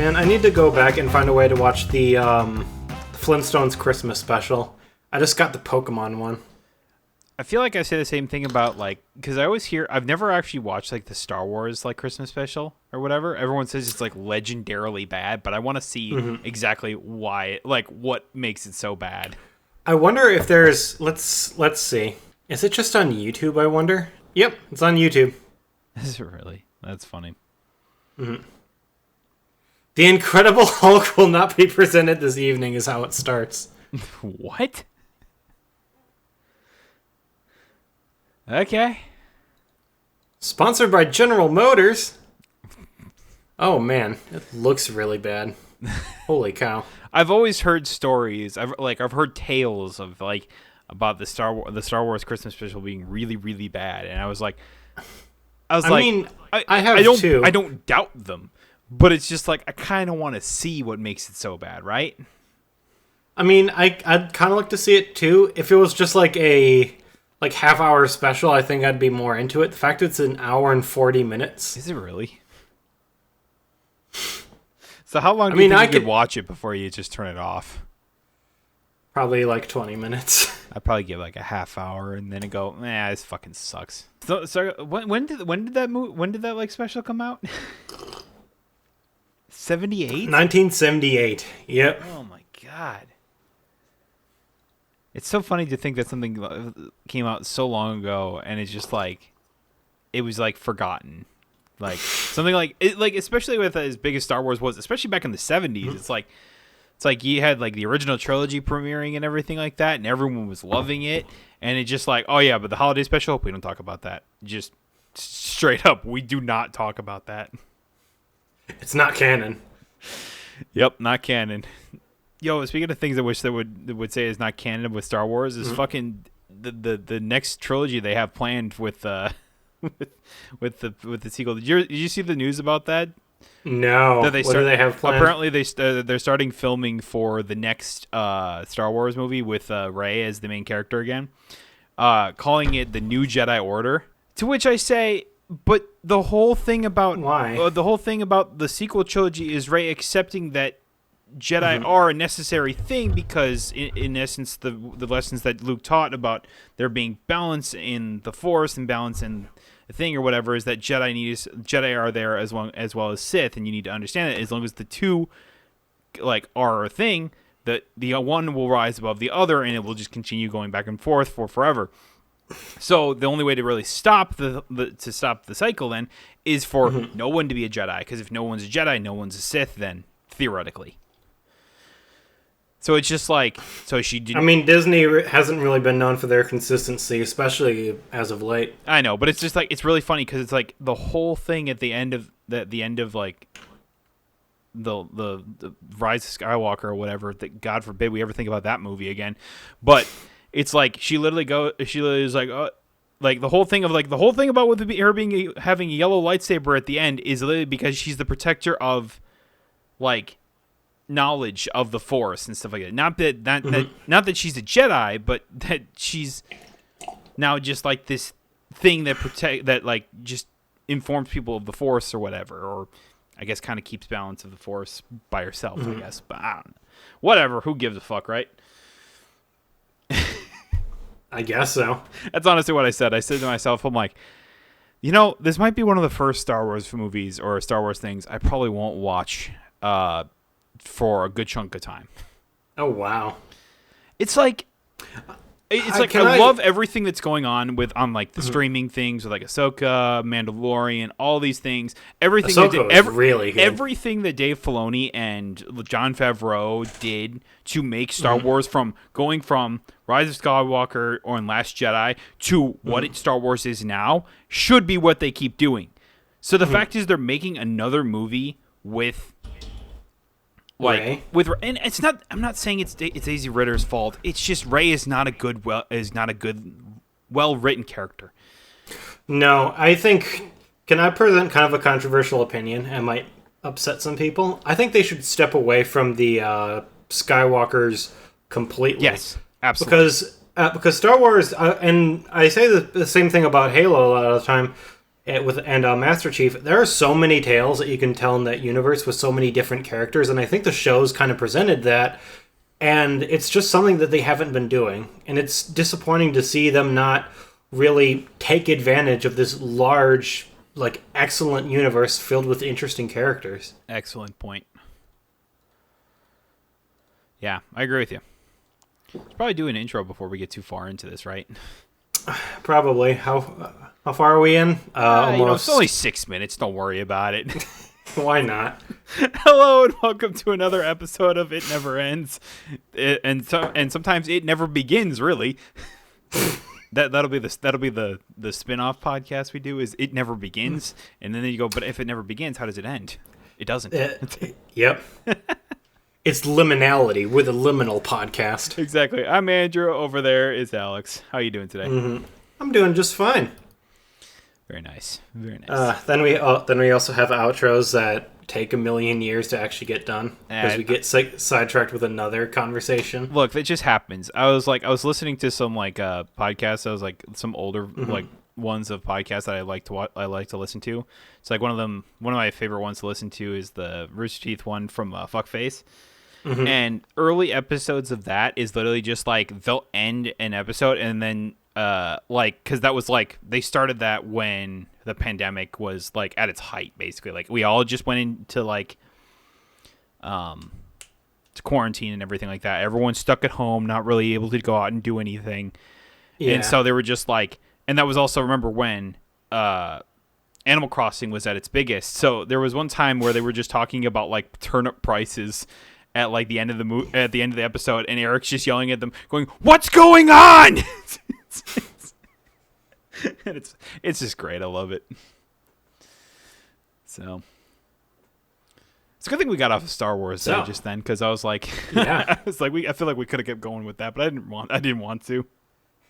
Man, I need to go back and find a way to watch the Flintstones Christmas special. I just got the Pokemon one. I feel like I say the same thing about, like, because I always hear, I've never actually watched, like, the Star Wars, like, Christmas special or whatever. Everyone says it's, like, legendarily bad, but I want to see exactly why, like, what makes it so bad. I wonder if there's, let's see. Is it just on YouTube, I wonder? Yep, it's on YouTube. Is it really? That's funny. Mm-hmm. The Incredible Hulk will not be presented this evening is how it starts. What? Okay. Sponsored by General Motors. Oh man, it looks really bad. Holy cow! I've always heard stories. I've heard tales of like about the Star Wars Christmas special being really, really bad, and I was like, I don't doubt them, but it's just like I kind of want to see what makes it so bad, right? I mean, I'd kind of like to see it too. If it was just like a half-hour special, I think I'd be more into it. The fact it's an hour and 40 minutes. Is it really? So how long do you think you could watch it before you just turn it off? Probably like 20 minutes. I'd probably give like a half hour and then go, this fucking sucks. So when did that like special come out? 78? 1978. Yep. Oh my god. It's so funny to think that something came out so long ago and it's just like it was like forgotten. Like something like it, like especially with as big as Star Wars was, especially back in the 70s, it's like you had like the original trilogy premiering and everything like that, and everyone was loving it, and it's just like, oh yeah, but the holiday special, we don't talk about that. Just straight up, we do not talk about that. It's not canon. Yep, not canon. Yo, speaking of things I wish they would say is not canon with Star Wars, is fucking the next trilogy they have planned with with the sequel. Did you see the news about that? No. What do they have planned? Apparently, they're starting filming for the next Star Wars movie with Rey as the main character again, calling it the New Jedi Order. To which I say, but the whole thing about why? The whole thing about the sequel trilogy is Rey accepting that Jedi are a necessary thing because, in essence, the lessons that Luke taught about there being balance in the Force and balance in the thing or whatever is that Jedi are there as well as Sith, and you need to understand that as long as the two like are a thing, that the one will rise above the other, and it will just continue going back and forth for forever. So the only way to really stop the cycle then is for no one to be a Jedi, because if no one's a Jedi, no one's a Sith. Then theoretically. So it's just like, so she didn't... I mean, Disney hasn't really been known for their consistency, especially as of late. I know, but it's just like, it's really funny because it's like the whole thing at the end of like the Rise of Skywalker or whatever, that God forbid we ever think about that movie again. But it's like, she literally is like, like the whole thing about with her having a yellow lightsaber at the end is literally because she's the protector of like knowledge of the Force and stuff like that. Not that she's a Jedi, but that she's now just like this thing that like just informs people of the Force or whatever, or I guess kind of keeps balance of the Force by herself, I guess. But I don't know. Whatever, who gives a fuck, right? I guess so. That's honestly what I said. I said to myself, I'm like, this might be one of the first Star Wars movies or Star Wars things I probably won't watch for a good chunk of time. Oh wow! It's like I love everything that's going on on like the streaming things with like Ahsoka, Mandalorian, all these things. Everything really good. Everything that Dave Filoni and Jon Favreau did to make Star Wars going from Rise of Skywalker or Last Jedi to what Star Wars is now should be what they keep doing. So the fact is, they're making another movie with. And it's not. I'm not saying it's Daisy Ridder's fault. It's just Rey is not a good, well written character. No, I think. Can I present kind of a controversial opinion? It might upset some people. I think they should step away from the Skywalkers completely. Yes, absolutely. Because Star Wars, and I say the same thing about Halo a lot of the time. and Master Chief, there are so many tales that you can tell in that universe with so many different characters, and I think the show's kind of presented that, and it's just something that they haven't been doing, and it's disappointing to see them not really take advantage of this large, like, excellent universe filled with interesting characters. Excellent point. Yeah, I agree with you. Let's probably do an intro before we get too far into this, right? Probably. How far are we in? Almost. It's only 6 minutes. Don't worry about it. Why not? Hello and welcome to another episode of It Never Ends, and sometimes it never begins. Really, that'll be the spin-off podcast we do. Is It Never Begins, and then you go. But if it never begins, how does it end? It doesn't. Yep. It's liminality. We're the liminal podcast. Exactly. I'm Andrew. Over there is Alex. How are you doing today? Mm-hmm. I'm doing just fine. Very nice. Very nice. Then we also have outros that take a million years to actually get done because we get sidetracked with another conversation. Look, it just happens. I was listening to some podcasts. I was like some older ones of podcasts that I like to listen to. It's like one of my favorite ones to listen to is the Rooster Teeth one from Fuckface. Mm-hmm. And early episodes of that is literally just like they'll end an episode and then because that was like they started that when the pandemic was like at its height, basically. Like we all just went into like to quarantine and everything like that. Everyone's stuck at home, not really able to go out and do anything. Yeah. And so they were just like, and that was also, remember when Animal Crossing was at its biggest. So there was one time where they were just talking about like turnip prices at like the end of the episode, and Eric's just yelling at them, going, "What's going on?" it's just great. I love it. So it's a good thing we got off of Star Wars just then, because I was like, yeah, I feel like we could have kept going with that, but I didn't want to.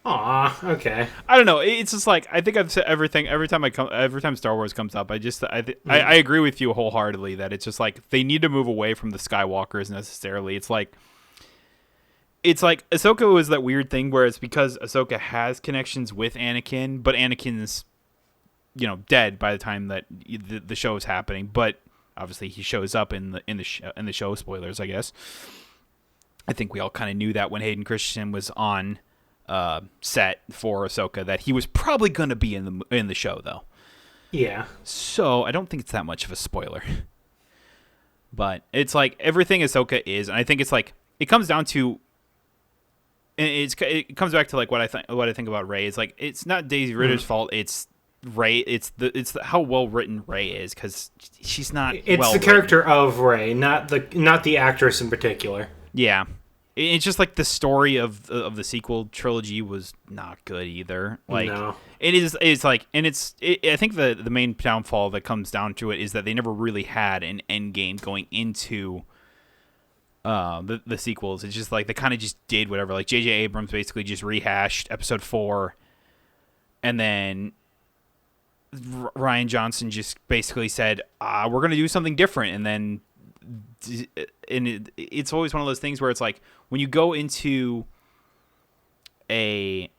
Aw, okay. I don't know. It's just like I think I've said everything every time Star Wars comes up. I agree with you wholeheartedly that it's just like they need to move away from the Skywalkers necessarily. It's like Ahsoka was that weird thing where it's because Ahsoka has connections with Anakin, but Anakin's dead by the time that the show is happening. But obviously he shows up in the show. Spoilers, I guess. I think we all kind of knew that when Hayden Christensen was on set for Ahsoka that he was probably going to be in the show, though. Yeah. So I don't think it's that much of a spoiler. But it's like everything Ahsoka is, and I think it's like it comes down to, it comes back to like what I think about Rey. It's like it's not Daisy Ridder's fault. It's Rey. It's how well written Rey is, because she's not. It's the character of Rey, not the actress in particular. Yeah. It's just like the story of the sequel trilogy was not good either. Like no. It's like, and I think the main downfall that comes down to it is that they never really had an end game going into the sequels. It's just like they kind of just did whatever. Like J.J. Abrams basically just rehashed Episode 4, and then Rian Johnson just basically said, "We're gonna do something different," and then. And it's always one of those things where it's like when you go into a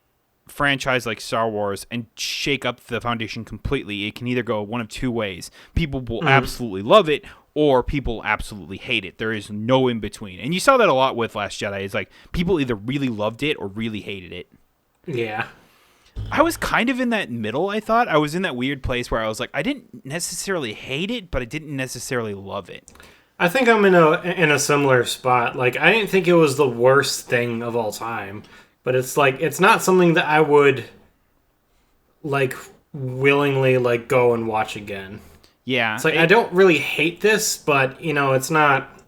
franchise like Star Wars and shake up the foundation completely, it can either go one of two ways. People will absolutely love it, or people absolutely hate it. There is no in between. And you saw that a lot with Last Jedi. It's like people either really loved it or really hated it. Yeah. I was kind of in that middle, I thought. I was in that weird place where I was like, I didn't necessarily hate it, but I didn't necessarily love it. I think I'm in a similar spot. Like, I didn't think it was the worst thing of all time, but it's like it's not something that I would like willingly like go and watch again. Yeah, it's like I don't really hate this, but it's not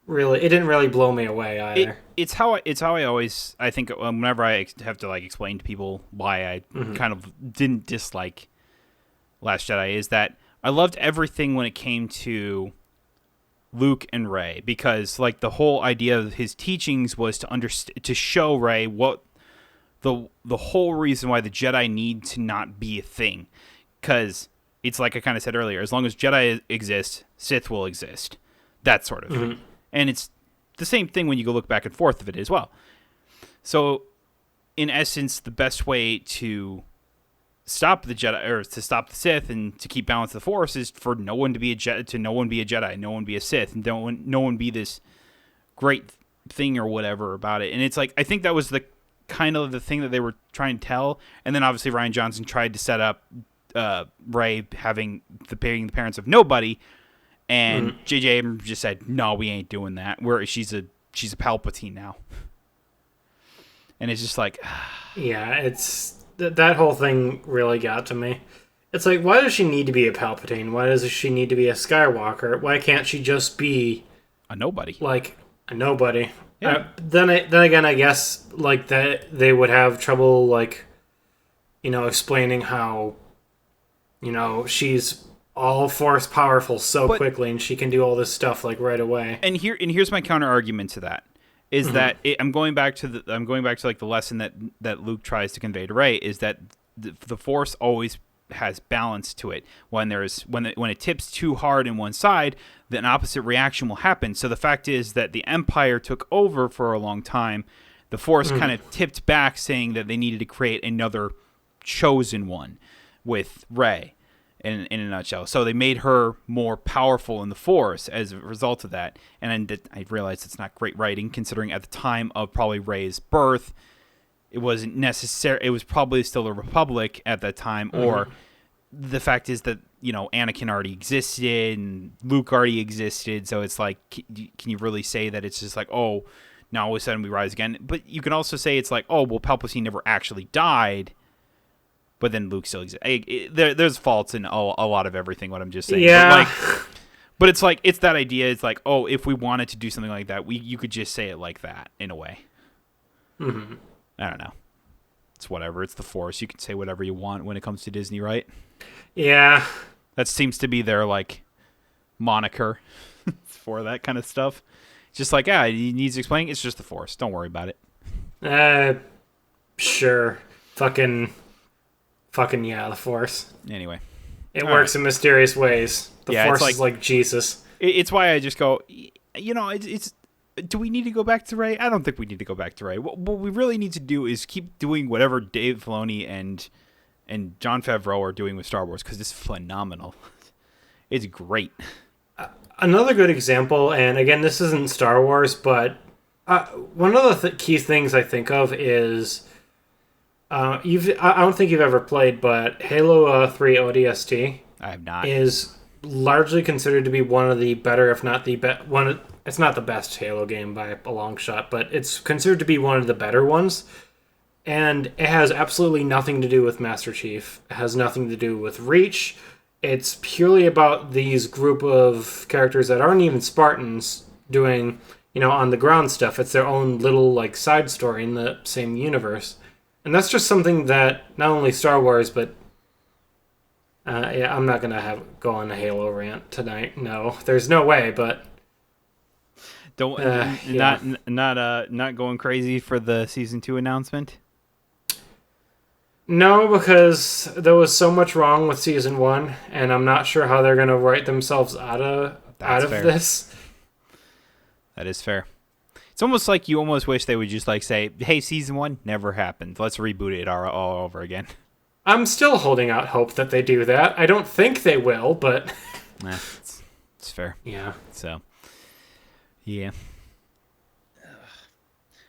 really. It didn't really blow me away either. It's how I always think whenever I have to like explain to people why I kind of didn't dislike Last Jedi is that I loved everything when it came to Luke and Rey, because like the whole idea of his teachings was to show Rey what the whole reason why the Jedi need to not be a thing, because it's like I kind of said earlier, as long as Jedi exist, Sith will exist, that sort of thing. And it's the same thing when you go look back and forth of it as well. So in essence, the best way to stop the Jedi, or to stop the Sith and to keep balance of the Force, is for no one to be a Jedi, no one be a Sith, and no one be this great thing or whatever about it. And it's like, I think that was the kind of the thing that they were trying to tell. And then obviously Rian Johnson tried to set up Rey being the parents of nobody, and J.J. Abrams just said, no, we ain't doing that. She's a Palpatine now. And it's just like, yeah, it's that whole thing really got to me. It's like, why does she need to be a Palpatine? Why does she need to be a Skywalker? Why can't she just be a nobody? Like a nobody. Yeah. Then again, I guess like that they would have trouble, like, explaining how, she's all Force powerful quickly, and she can do all this stuff like right away. And here's my counter argument to that. Is that I'm going back to like the lesson that Luke tries to convey to Rey, is that the Force always has balance to it. When it tips too hard in one side, then an opposite reaction will happen. So the fact is that the Empire took over for a long time. The Force kind of tipped back, saying that they needed to create another chosen one with Rey. In a nutshell. So they made her more powerful in the Force as a result of that. And I realized it's not great writing, considering at the time of probably Rey's birth, it wasn't necessary. It was probably still a Republic at that time. Or the fact is that, Anakin already existed and Luke already existed. So it's like, can you really say that it's just like, oh, now all of a sudden we rise again? But you can also say it's like, oh, well, Palpatine never actually died. But then Luke still exists. There's faults in a lot of everything, what I'm just saying. Yeah. But it's like, it's that idea. It's like, oh, if we wanted to do something like that, you could just say it like that, in a way. Mm-hmm. I don't know. It's whatever. It's the Force. You can say whatever you want when it comes to Disney, right? Yeah. That seems to be their, like, moniker for that kind of stuff. It's just like, he needs explaining. It's just the Force. Don't worry about it. Sure. Fucking yeah, the Force. Anyway. It works in mysterious ways. The Force like, is like Jesus. It's why I just go, it's do we need to go back to Rey? I don't think we need to go back to Rey. What we really need to do is keep doing whatever Dave Filoni and Jon Favreau are doing with Star Wars, because it's phenomenal. It's great. Another good example, and again, this isn't Star Wars, but one of the key things I think of is... I don't think you've ever played, but Halo 3 ODST. I have not. Is largely considered to be one of the better, if not the best one. It's not the best Halo game by a long shot, but it's considered to be one of the better ones. And it has absolutely nothing to do with Master Chief. It has nothing to do with Reach. It's purely about these group of characters that aren't even Spartans doing, on the ground stuff. It's their own little like side story in the same universe. And that's just something that not only Star Wars, but I'm not gonna go on a Halo rant tonight. No, there's no way. But not going crazy for the season 2 announcement. No, because there was so much wrong with season 1, and I'm not sure how they're gonna write themselves out of this. That is fair. It's almost like you almost wish they would just like say, hey, season 1 never happened. Let's reboot it all over again. I'm still holding out hope that they do that. I don't think they will, but... It's fair. Yeah. So, yeah.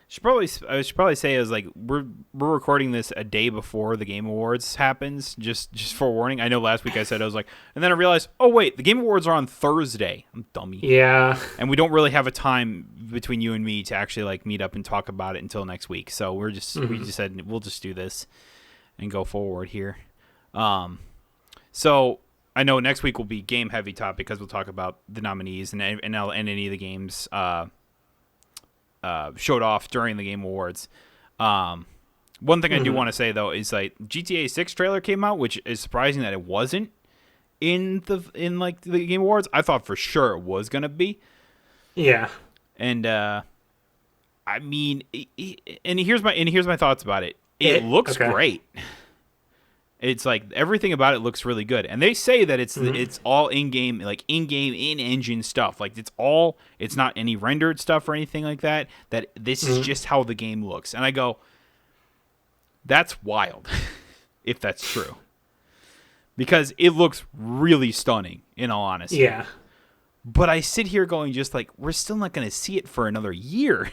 I should probably say, we're recording this a day before the Game Awards happens, just for warning. I know last week I said, and then I realized, oh wait, the Game Awards are on Thursday. I'm dummy. Yeah. And we don't really have a time between you and me to actually meet up and talk about it until next week. So we just said we'll just do this and go forward here. So I know next week will be game heavy topic, because we'll talk about the nominees and any of the games showed off during the Game Awards. One thing I do want to say though is GTA 6 trailer came out, which is surprising that it wasn't in the Game Awards. I thought for sure it was gonna be. Yeah. And I mean, and here's my thoughts about it. It looks great. It's like everything about it looks really good, and they say that it's all in-game, in-engine stuff. Like it's not any rendered stuff or anything like that. That this is just how the game looks, and I go, that's wild, if that's true. because it looks really stunning, in all honesty. Yeah. But I sit here going just like, we're still not going to see it for another year.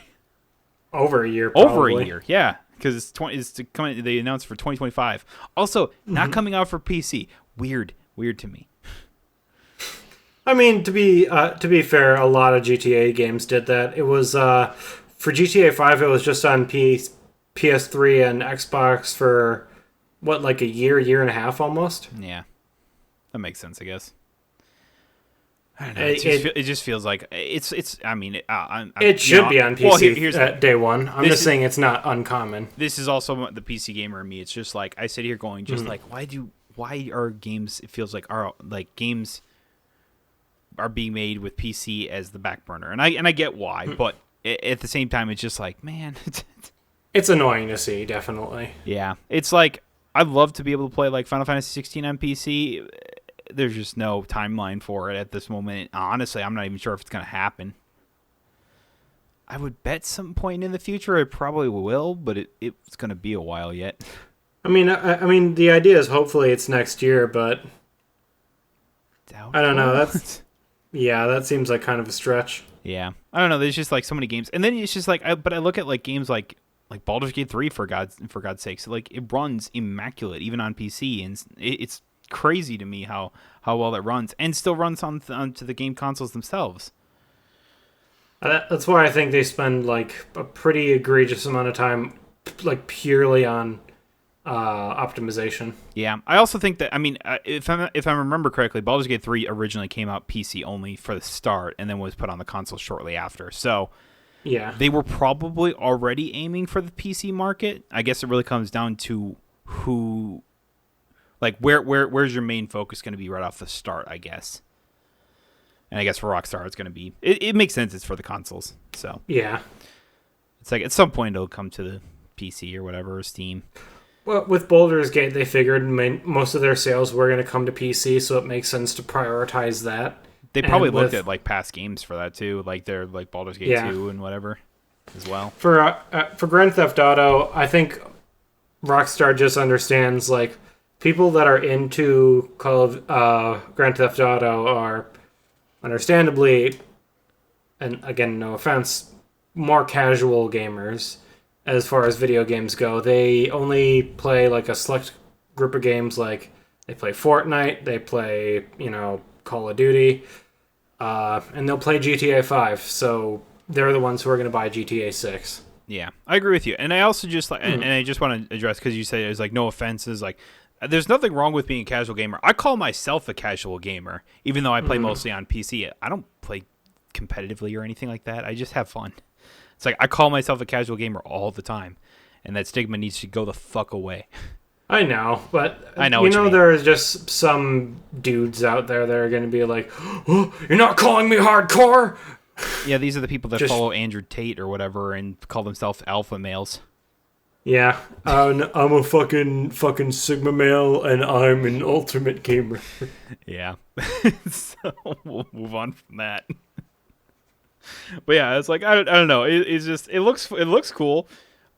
Over a year, probably. Over a year, yeah. Because they announced for 2025. Also, not coming out for PC. Weird to me. I mean, to be fair, a lot of GTA games did that. It was for GTA 5. It was just on PS3 and Xbox for what, like a year and a half almost. Yeah, that makes sense, I guess. I don't know. It just feels like it's. I mean, it should be on PC at day one. I'm just saying it's not uncommon. This is also the PC gamer in me. It's just like I sit here going, just like why are games? It feels like games are being made with PC as the back burner, and I get why, but at the same time, it's just like, man, it's annoying to see, definitely. Yeah, it's like I'd love to be able to play like Final Fantasy 16 on PC. There's just no timeline for it at this moment. Honestly, I'm not even sure if it's going to happen. I would bet some point in the future it probably will, but it's going to be a while yet. I mean, the idea is hopefully it's next year, but Doubtful. I don't know. That seems like kind of a stretch. Yeah, I don't know. There's just like so many games, and then it's just like, but I look at like games like Baldur's Gate 3 for God's sakes, like it runs immaculate even on PC, and it's crazy to me how well it runs, and still runs onto the game consoles themselves. That's why I think they spend like a pretty egregious amount of time like purely on optimization. Yeah, I also think that, I mean, if I remember correctly, Baldur's Gate 3 originally came out PC only for the start, and then was put on the console shortly after. So yeah, they were probably already aiming for the PC market. I guess it really comes down to who. Like, where's your main focus going to be right off the start, I guess. And I guess for Rockstar, it's going to be... It makes sense it's for the consoles, so... Yeah. It's like, at some point, it'll come to the PC or whatever, or Steam. Well, with Baldur's Gate, they figured most of their sales were going to come to PC, so it makes sense to prioritize that. They probably looked at, like, past games for that, too. Like, their like Baldur's Gate 2 and whatever, as well. For Grand Theft Auto, I think Rockstar just understands, like... People that are into Grand Theft Auto are understandably, and again, no offense, more casual gamers as far as video games go. They only play like a select group of games, like they play Fortnite, they play, Call of Duty, and they'll play GTA 5. So they're the ones who are going to buy GTA 6. Yeah, I agree with you. And I also just like, and I just want to address, because you say it's like no offenses, like, there's nothing wrong with being a casual gamer. I call myself a casual gamer, even though I play mostly on PC. I don't play competitively or anything like that. I just have fun. It's like I call myself a casual gamer all the time, and that stigma needs to go the fuck away. I know, but I know there's just some dudes out there that are going to be like, oh, "You're not calling me hardcore." Yeah, these are the people that follow Andrew Tate or whatever and call themselves alpha males. Yeah, I'm a fucking Sigma male, and I'm an ultimate gamer. Yeah, so we'll move on from that. But yeah, it's like I don't know. It's just it looks cool.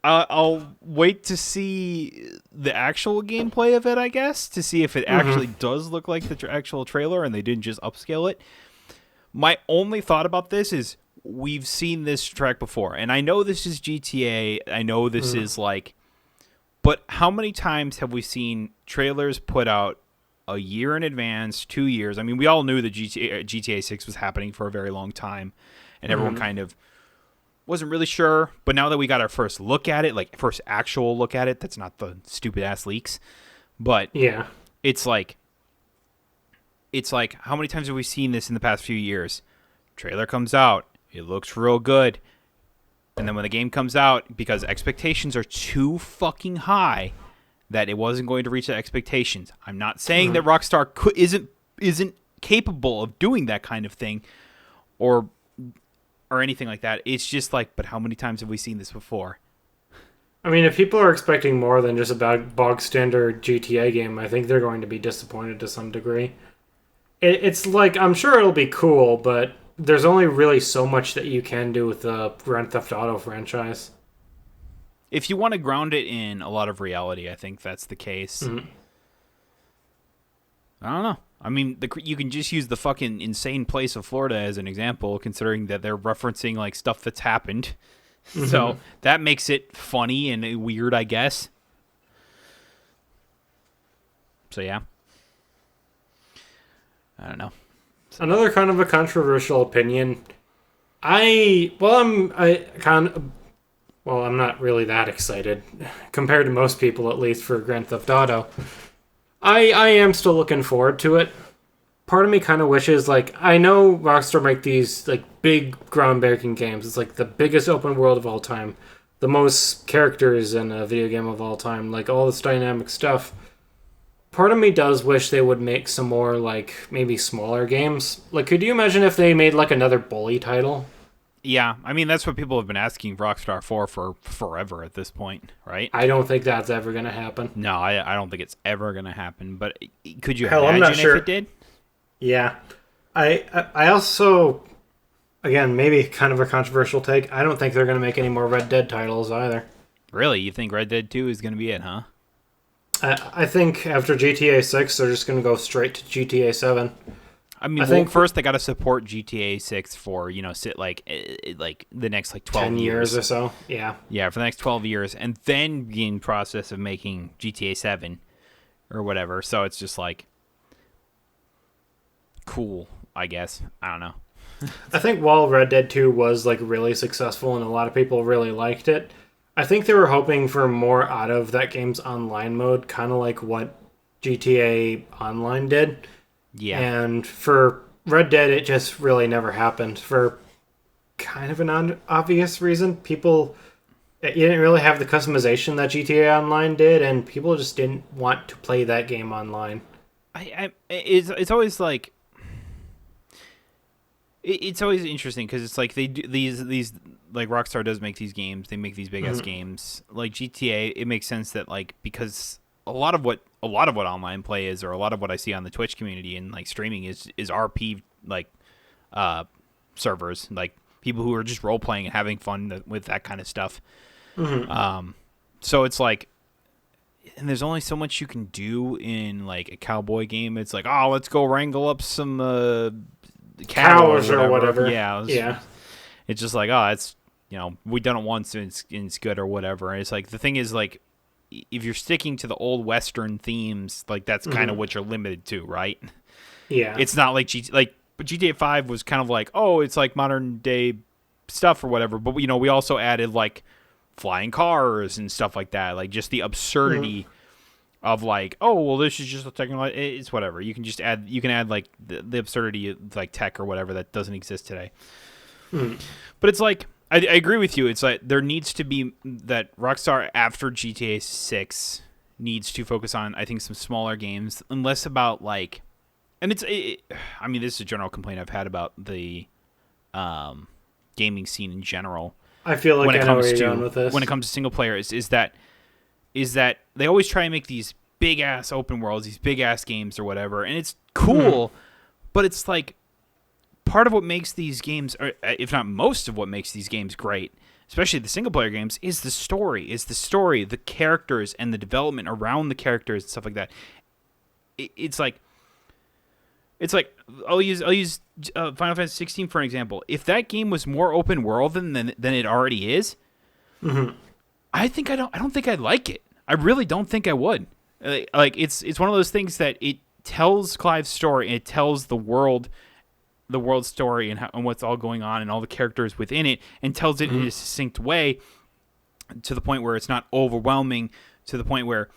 I'll wait to see the actual gameplay of it, I guess, to see if it actually does look like the actual trailer and they didn't just upscale it. My only thought about this is, we've seen this track before, and I know this is GTA. I know this is like, but how many times have we seen trailers put out a year in advance, 2 years? I mean, we all knew that GTA 6 was happening for a very long time, and everyone kind of wasn't really sure. But now that we got our first look at it, like first actual look at it, that's not the stupid ass leaks. But yeah, it's like how many times have we seen this in the past few years? Trailer comes out. It looks real good. And then when the game comes out, because expectations are too fucking high, that it wasn't going to reach the expectations. I'm not saying that Rockstar isn't capable of doing that kind of thing or anything like that. It's just like, but how many times have we seen this before? I mean, if people are expecting more than just a bog standard GTA game, I think they're going to be disappointed to some degree. It's like, I'm sure it'll be cool, but there's only really so much that you can do with the Grand Theft Auto franchise. If you want to ground it in a lot of reality, I think that's the case. I don't know. I mean, you can just use the fucking insane place of Florida as an example, considering that they're referencing like stuff that's happened. So that makes it funny and weird, I guess. So yeah, I don't know. Another kind of a controversial opinion. I'm not really that excited compared to most people, at least for Grand Theft Auto. I am still looking forward to it. Part of me kind of wishes, like, I know Rockstar make these like big groundbreaking games. It's like the biggest open world of all time, the most characters in a video game of all time, like all this dynamic stuff. Part of me does wish they would make some more, like, maybe smaller games. Like, could you imagine if they made, like, another Bully title? Yeah, I mean, that's what people have been asking Rockstar for forever at this point, right? I don't think that's ever going to happen. No, I don't think it's ever going to happen, but could you Hell, imagine I'm not sure. if it did? Yeah. I also, again, maybe kind of a controversial take, I don't think they're going to make any more Red Dead titles either. Really? You think Red Dead 2 is going to be it, huh? I think after GTA 6, they're just going to go straight to GTA 7. I mean, well, first they got to support GTA 6 for, like the next like 12 10 years or so. Yeah. Yeah, for the next 12 years, and then be in process of making GTA 7 or whatever. So it's just like cool, I guess. I don't know. I think while Red Dead 2 was like really successful and a lot of people really liked it, I think they were hoping for more out of that game's online mode, kind of like what GTA Online did. Yeah. And for Red Dead, it just really never happened for kind of an obvious reason. You didn't really have the customization that GTA Online did, and people just didn't want to play that game online. It's always like it's always interesting because it's like they do these like Rockstar does make these games. They make these big ass games like GTA. It makes sense that like because a lot of what online play is, or a lot of what I see on the Twitch community and like streaming is RP like servers, like people who are just role playing and having fun with that kind of stuff. So it's like, and there's only so much you can do in like a cowboy game. It's like, oh, let's go wrangle up some cows or whatever. Yeah. It's just like, oh, it's we done it once and it's good or whatever. And it's like the thing is like, if you're sticking to the old Western themes, like that's kind of what you're limited to, right? Yeah. It's not like GTA 5 was kind of like, oh, it's like modern day stuff or whatever. But we also added like flying cars and stuff like that, like just the absurdity of like, oh, well, this is just a technology. It's whatever. You can add like the absurdity of like tech or whatever that doesn't exist today. But it's like, I agree with you. It's like there needs to be that Rockstar after GTA 6 needs to focus on, I think, some smaller games and less about like, and I mean, this is a general complaint I've had about the gaming scene in general. I feel like I know where you're going with this. When it comes to single player, is that they always try and make these big ass open worlds, these big ass games or whatever, and it's cool, but it's like part of what makes these games, or if not most of what makes these games great, especially the single player games, is the story, the characters, and the development around the characters and stuff like that. It's like I'll use Final Fantasy 16 for an example. If that game was more open world than it already is, I don't think I'd like it. I really don't think I would. Like it's one of those things that it tells Clive's story and it tells the world story and what's all going on and all the characters within it, and tells it in a succinct way to the point where it's not overwhelming, to the point where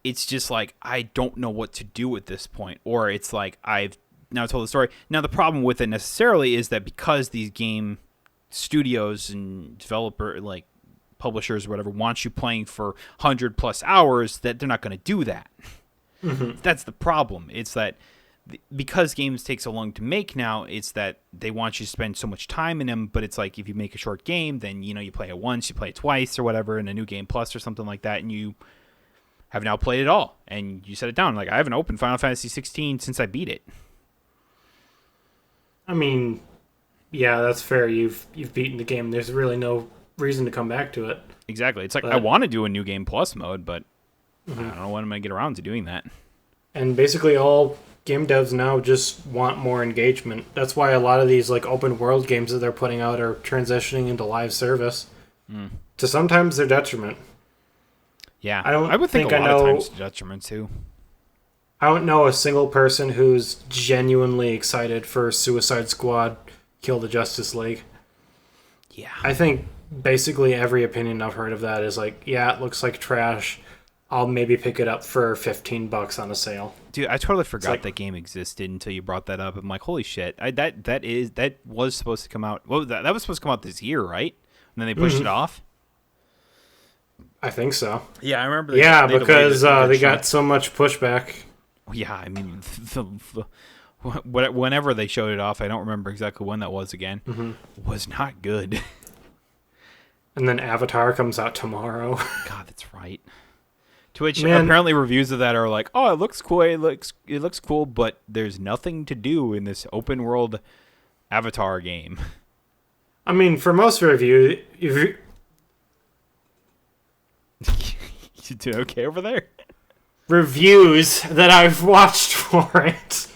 it's just like, I don't know what to do at this point, or it's like I've now told the story. Now the problem with it necessarily is that because these game studios and developer like publishers or whatever want you playing for 100+ hours, that they're not going to do that. That's the problem. It's that because games take so long to make now, it's that they want you to spend so much time in them, but it's like if you make a short game, then you play it once, you play it twice or whatever in a new game plus or something like that, and you have now played it all and you set it down. Like, I haven't opened Final Fantasy 16 since I beat it. I mean, yeah, that's fair. You've beaten the game. There's really no reason to come back to it. Exactly. It's like, I want to do a new game plus mode, but I don't know when I'm going to get around to doing that. And basically all game devs now just want more engagement. That's why a lot of these like open world games that they're putting out are transitioning into live service. To sometimes their detriment. Yeah, I would think a lot of times detriment too. I don't know a single person who's genuinely excited for Suicide Squad Kill the Justice League. Yeah. I think basically every opinion I've heard of that is like, yeah, it looks like trash. I'll maybe pick it up for $15 on a sale. Dude, I totally forgot that game existed until you brought that up. I'm like, holy shit! That was supposed to come out. Well, that was supposed to come out this year, right? And then they pushed it off. I think so. Yeah, I remember. Because they got so much pushback. Yeah, I mean, whenever they showed it off, I don't remember exactly when that was again. Was not good. And then Avatar comes out tomorrow. God, that's right. To which apparently reviews of that are like, "Oh, it looks cool. It looks cool, but there's nothing to do in this open world Avatar game." I mean, for most reviews, you doing okay over there? Reviews that I've watched for it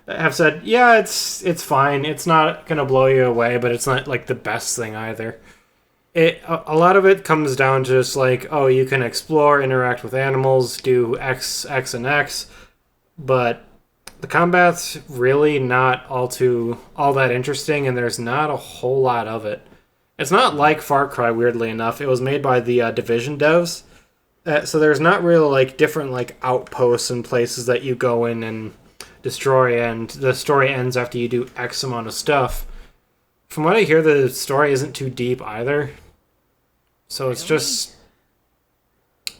have said, yeah, it's fine. It's not gonna blow you away, but it's not like the best thing either. A lot of it comes down to just like, oh, you can explore, interact with animals, do X, and X, but the combat's really not all that interesting, and there's not a whole lot of it. It's not like Far Cry, weirdly enough. It was made by the Division devs. So there's not really like different like outposts and places that you go in and destroy, and the story ends after you do X amount of stuff. From what I hear, the story isn't too deep either. So it's just...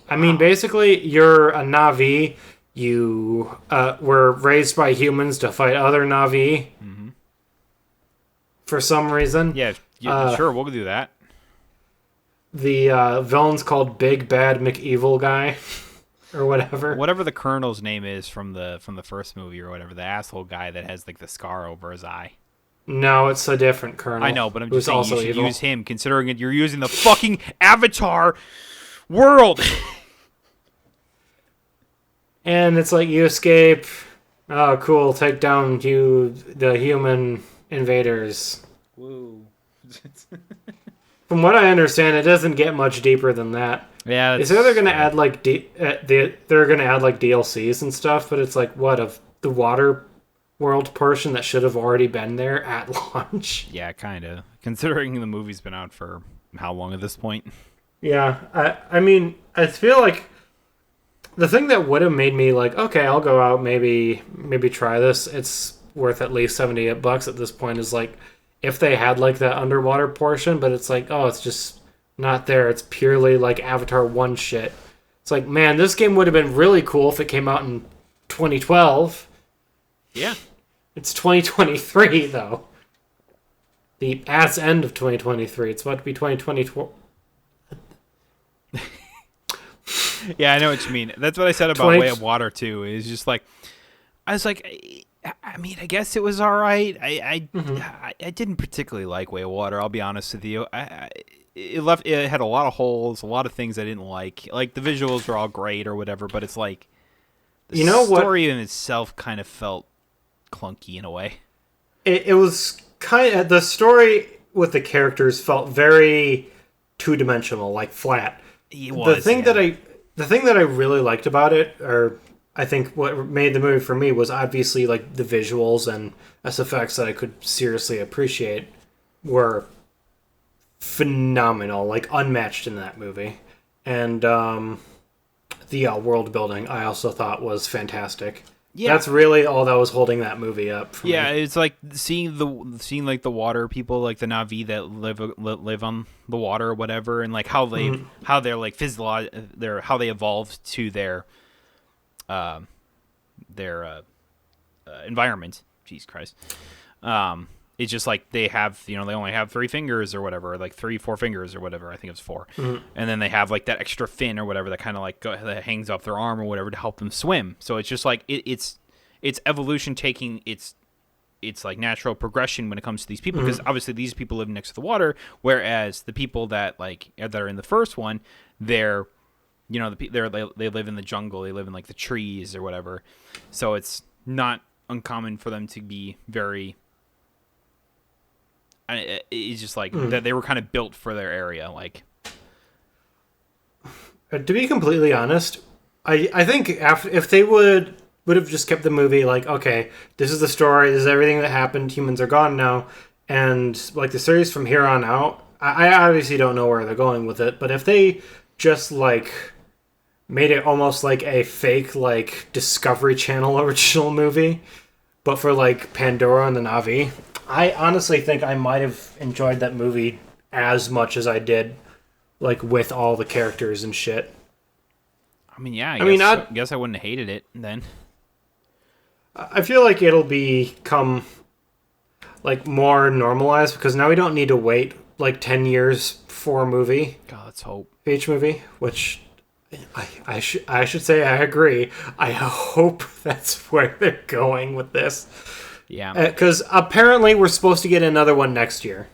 I mean, basically, you're a Na'vi. You were raised by humans to fight other Na'vi. For some reason. Yeah, sure, we'll do that. The villain's called Big Bad McEvil Guy, or whatever. Whatever the Colonel's name is from the first movie or whatever, the asshole guy that has like the scar over his eye. No, it's a different Colonel. I know, but I'm just saying also you should evil. use him, considering you're using the fucking Avatar world. And it's like you escape. Oh, cool! Take down the human invaders. Whoa. From what I understand, it doesn't get much deeper than that. Yeah, they say they're gonna add like they're gonna add like DLCs and stuff, but it's like what of the water world portion that should have already been there at launch. Yeah, kind of. Considering the movie's been out for how long at this point? Yeah, I mean, I feel like the thing that would have made me like, okay, I'll go out, maybe try this. It's worth at least $78 at this point. Is like if they had like that underwater portion, but it's like, oh, it's just not there. It's purely like Avatar 1 shit. It's like, man, this game would have been really cool if it came out in 2012. Yeah. It's 2023, though. The ass end of 2023. It's about to be 2024. Yeah, I know what you mean. That's what I said about Way of Water, too. It's just like, I was like, I mean, I guess it was all right. I didn't particularly like Way of Water, I'll be honest with you. It had a lot of holes, a lot of things I didn't like. Like, the visuals were all great or whatever, but it's like, the story in itself kind of felt clunky in a way. It was kind of... The story with the characters felt very two-dimensional, like flat. It was, the thing that I really liked about it, or I think what made the movie for me, was obviously like the visuals and SFX that I could seriously appreciate were phenomenal, like unmatched in that movie. And the world building I also thought was fantastic. Yeah, that's really all that was holding that movie up for me. It's like seeing like the water people, like the Na'vi that live on the water or whatever, and like how they're like how they evolved to their environment. Jeez Christ. It's just like they have, they only have 3 fingers or whatever, or like 4 fingers or whatever. I think it was 4. And then they have like that extra fin or whatever that kind of like that hangs off their arm or whatever to help them swim. So it's just like it's evolution taking its like natural progression when it comes to these people, because obviously these people live next to the water, whereas the people that are in the first one, they're you know, they live in the jungle, they live in like the trees or whatever, so it's not uncommon for them to be very. It's just like that they were kind of built for their area, like. To be completely honest, I think if they would have just kept the movie like, okay, this is the story, this is everything that happened, humans are gone now, and like the series from here on out, I obviously don't know where they're going with it, but if they just like made it almost like a fake like Discovery Channel original movie, but for like Pandora and the Na'vi, I honestly think I might have enjoyed that movie as much as I did, like with all the characters and shit. I mean, yeah, I guess I wouldn't have hated it then. I feel like it'll become like more normalized because now we don't need to wait like 10 years for a movie. God, let's hope. Each movie, which I should say I agree. I hope that's where they're going with this. Yeah. Because apparently we're supposed to get another one next year.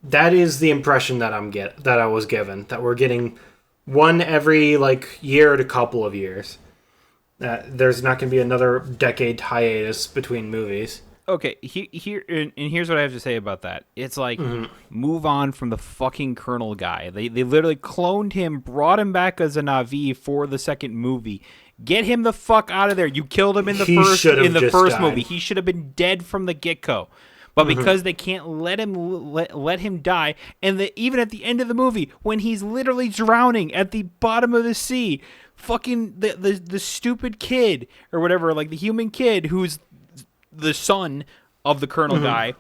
That is the impression that I was given, that we're getting one every like year to couple of years. There's not going to be another decade hiatus between movies. Okay, here's what I have to say about that. It's like, move on from the fucking Colonel guy. They literally cloned him, brought him back as a Na'vi for the second movie. Get him the fuck out of there. You killed him in the first movie. He should have been dead from the get-go. But because they can't let him die, and even at the end of the movie, when he's literally drowning at the bottom of the sea, fucking the stupid kid or whatever, like the human kid who's the son of the Colonel guy,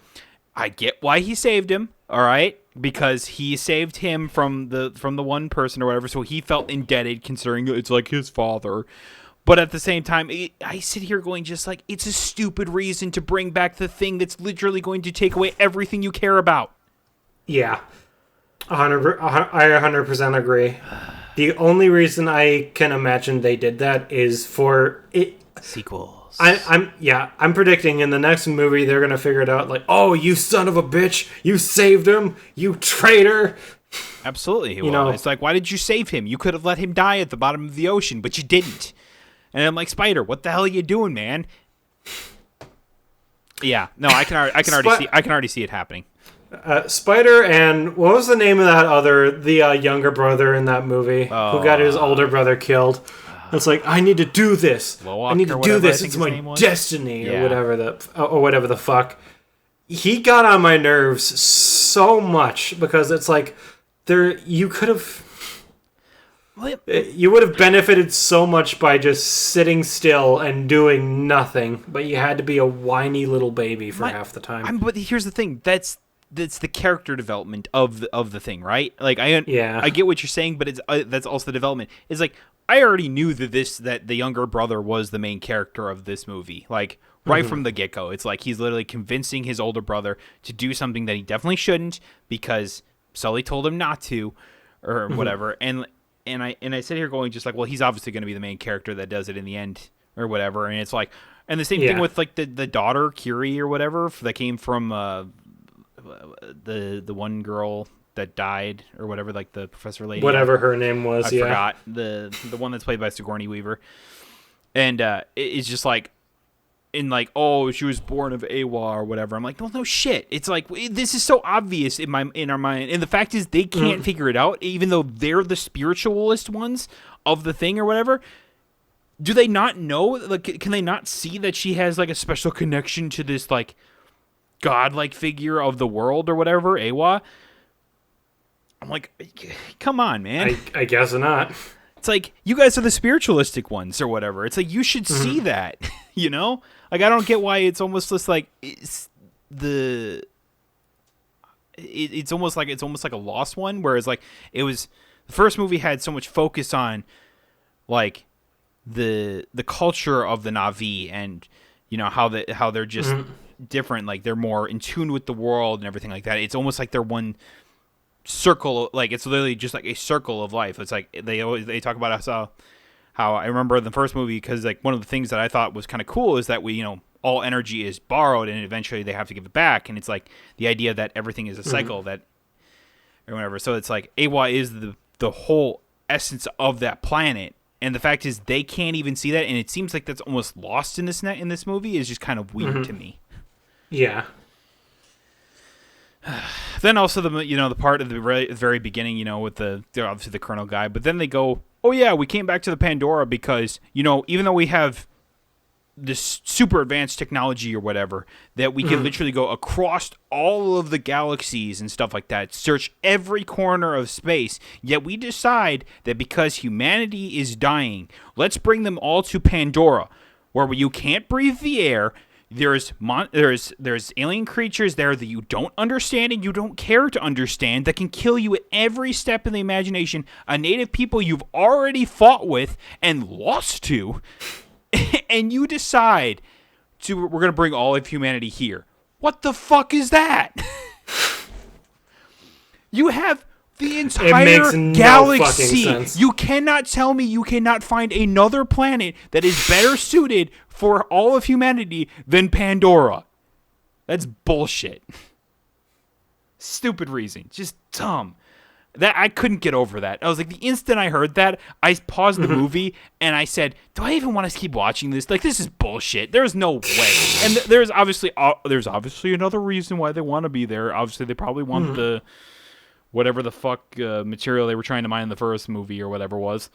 I get why he saved him, all right, because he saved him from the one person or whatever, so he felt indebted considering it's like his father. But at the same time, I sit here going just like, it's a stupid reason to bring back the thing that's literally going to take away everything you care about. Yeah. I 100% agree. The only reason I can imagine they did that is for it. Sequels. I'm predicting in the next movie they're gonna figure it out like, oh, you son of a bitch, you saved him, you traitor. Absolutely, it's like, why did you save him? You could have let him die at the bottom of the ocean, but you didn't. And I'm like, Spider, what the hell are you doing, man? Yeah, no, I can already see it happening. Spider and what was the name of the younger brother in that movie who got his older brother killed? It's like, I need to do this. I need to do this. It's my destiny, or whatever the fuck. He got on my nerves so much because it's like you would have benefited so much by just sitting still and doing nothing, but you had to be a whiny little baby for half the time. But here's the thing: that's the character development of the thing, right? Like I get what you're saying, but that's also the development. It's like, I already knew that the younger brother was the main character of this movie, like right from the get-go. It's like he's literally convincing his older brother to do something that he definitely shouldn't because Sully told him not to, or whatever. And I sit here going just like, well, he's obviously going to be the main character that does it in the end, or whatever. And it's like, and the same thing with like the daughter Curie or whatever that came from the one girl that died or whatever, like the professor lady, whatever her name was. I forgot the one that's played by Sigourney Weaver, and it's just like, in like, oh, she was born of Awa or whatever. I'm like, well, no shit. It's like, this is so obvious in our mind, and the fact is they can't figure it out, even though they're the spiritualist ones of the thing or whatever. Do they not know? Like, can they not see that she has like a special connection to this like godlike figure of the world or whatever, Awa? I'm like, come on, man. I guess not. It's like, you guys are the spiritualistic ones or whatever. It's like, you should see that, you know? Like, I don't get why it's almost just like it's almost like a lost one. Whereas like the first movie had so much focus on like the culture of the Na'vi and, you know, how they're just different. Like, they're more in tune with the world and everything like that. It's almost like they're one circle, like it's literally just like a circle of life. It's like they talk about how I remember in the first movie, because like one of the things that I thought was kind of cool is that all energy is borrowed and eventually they have to give it back, and it's like the idea that everything is a cycle that or whatever. So it's like Awa is the whole essence of that planet. And the fact is, they can't even see that, and it seems like that's almost lost in this movie. Is just kind of weird to me. Yeah. Then also the part at the very beginning, with they're obviously the Colonel guy, but then they go, oh yeah, we came back to the Pandora because even though we have this super advanced technology or whatever, that we can literally go across all of the galaxies and stuff like that, search every corner of space, yet we decide that because humanity is dying, let's bring them all to Pandora, where you can't breathe the air. There's alien creatures there that you don't understand and you don't care to understand, that can kill you at every step in the imagination, a native people you've already fought with and lost to. And you decide we're going to bring all of humanity here. What the fuck is that? You have the entire galaxy. No you cannot tell me you cannot find another planet that is better suited for all of humanity than Pandora. That's bullshit. Stupid reason. Just dumb. That I couldn't get over that. I was like, the instant I heard that, I paused the movie and I said, "Do I even want to keep watching this? Like, this is bullshit. There's no way." And there's obviously another reason why they want to be there. Obviously, they probably want the whatever the fuck material they were trying to mine in the first movie or whatever it was.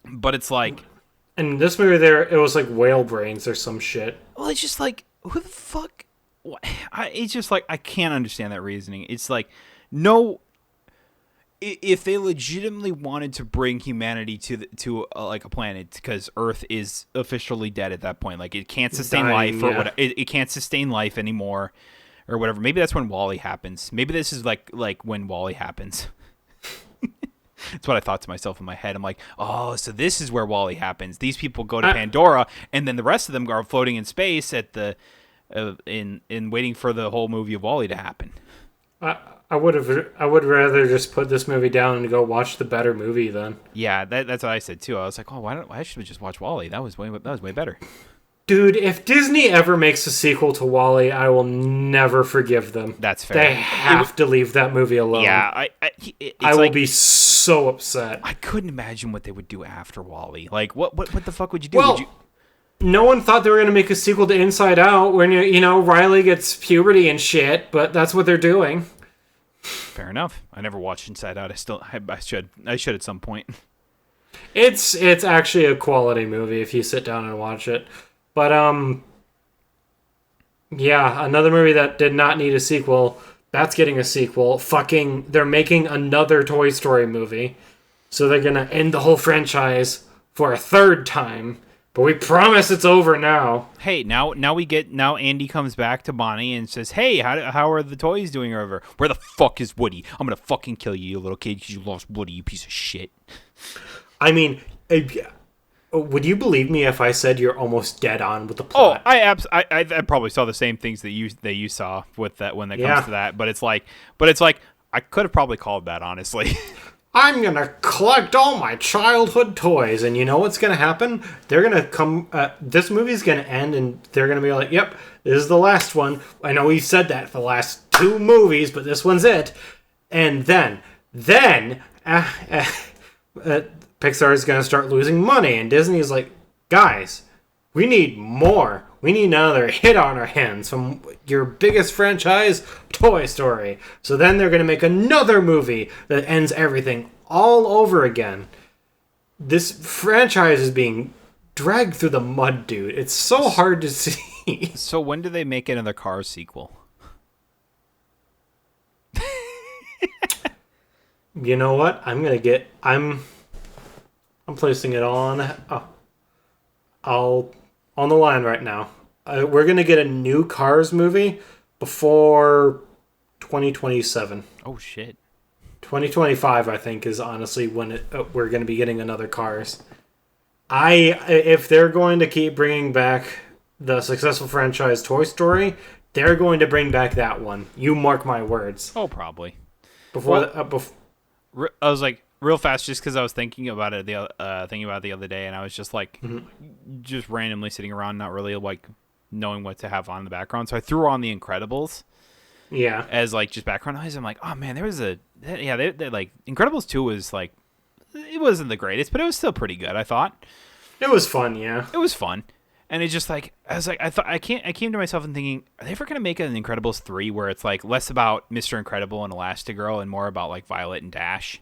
But it's like, in this movie, it was like whale brains or some shit. Well, it's just like, who the fuck? It's just like, I can't understand that reasoning. It's like, no. If they legitimately wanted to bring humanity to like a planet, because Earth is officially dead at that point, like it can't sustain life or whatever, it can't sustain life anymore, or whatever. Maybe that's when Wall-E happens. Maybe this is like when Wall-E happens. That's what I thought to myself in my head. I'm like, oh, so this is where Wall-E happens. These people go to Pandora, and then the rest of them are floating in space at the in waiting for the whole movie of Wall-E to happen. I would rather just put this movie down and go watch the better movie then. Yeah, that's what I said too. I was like, oh, why should we just watch Wall-E? That was way better. Dude, if Disney ever makes a sequel to Wall-E, I will never forgive them. That's fair. They have to leave that movie alone. Yeah, I will be so upset. I couldn't imagine what they would do after Wall-E. Like, what the fuck would you do? Well, no one thought they were going to make a sequel to Inside Out when Riley gets puberty and shit, but that's what they're doing. Fair enough. I never watched Inside Out. I should at some point. It's actually a quality movie if you sit down and watch it. But yeah, another movie that did not need a sequel, that's getting a sequel. They're making another Toy Story movie. So they're going to end the whole franchise for a third time. But we promise it's over now. Hey, now Andy comes back to Bonnie and says, "Hey, how are the toys doing over? Where the fuck is Woody? I'm gonna fucking kill you, you little kid, because you lost Woody, you piece of shit." I mean, would you believe me if I said you're almost dead on with the plot? Oh, I probably saw the same things that you saw with that when it comes to that. But it's like I could have probably called that, honestly. I'm going to collect all my childhood toys. And you know what's going to happen? They're going to come... this movie's going to end, and they're going to be like, yep, this is the last one. I know we've said that for the last 2 movies, but this one's it. And then Pixar is going to start losing money. And Disney's like, guys, we need more. We need another hit on our hands from your biggest franchise, Toy Story. So then they're going to make another movie that ends everything all over again. This franchise is being dragged through the mud, dude. It's so hard to see. So when do they make another Cars sequel? You know what? I'm placing it on... on the line right now. We're going to get a new Cars movie before 2027. Oh, shit. 2025, I think, is honestly when we're going to be getting another Cars. If they're going to keep bringing back the successful franchise Toy Story, they're going to bring back that one. You mark my words. Oh, probably. I was like... Real fast, just because I was thinking about it the other day, and I was just like, just randomly sitting around, not really like knowing what to have on in the background. So I threw on The Incredibles, yeah, as like just background noise. I'm like, oh man, they're like Incredibles 2 is like it wasn't the greatest, but it was still pretty good, I thought. It was fun, yeah. It was fun. And it's just like, I was like, I came to myself and thinking, are they ever going to make an Incredibles 3 where it's like less about Mr. Incredible and Elastigirl and more about like Violet and Dash?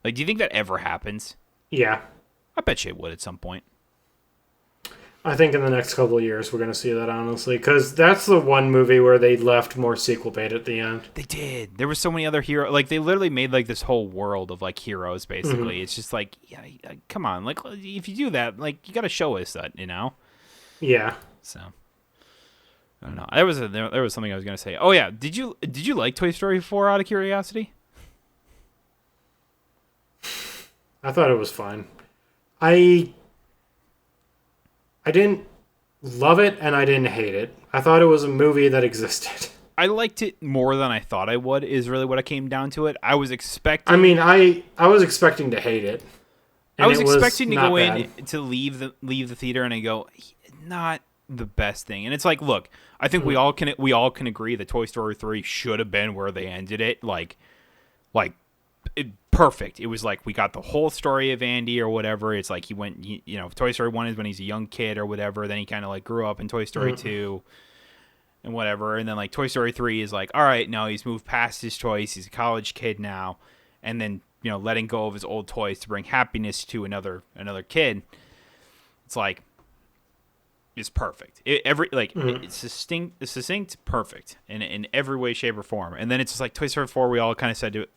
Like, do you think that ever happens? Yeah. I bet you it would at some point. I think in the next couple of years we're going to see that, honestly, because that's the one movie where they left more sequel bait at the end. They did. There were so many other heroes. Like, they literally made like this whole world of like heroes, basically. It's just like, yeah, come on. Like, if you do that, like, you got to show us that, you know? Yeah. So, I don't know. There was something I was going to say. Oh, yeah. Did you like Toy Story 4 out of curiosity? I thought it was fine. I didn't love it and I didn't hate it. I thought it was a movie that existed. I liked it more than I thought I would, is really what I came down to it. I was expecting... I mean, I was expecting to hate it. I was expecting to go bad. in to leave the theater and I go, not the best thing. And it's like, look, I think we all can agree that Toy Story 3 should have been where they ended it. Perfect. It was like we got the whole story of Andy or whatever. It's like he went, you know, Toy Story 1 is when he's a young kid or whatever. Then he kind of like grew up in Toy Story 2 and whatever. And then like Toy Story 3 is like, all right, no, he's moved past his toys. He's a college kid now. And then, you know, letting go of his old toys to bring happiness to another kid. It's like, it's perfect. It's succinct, perfect in every way, shape, or form. And then it's just like Toy Story 4. We all kind of said it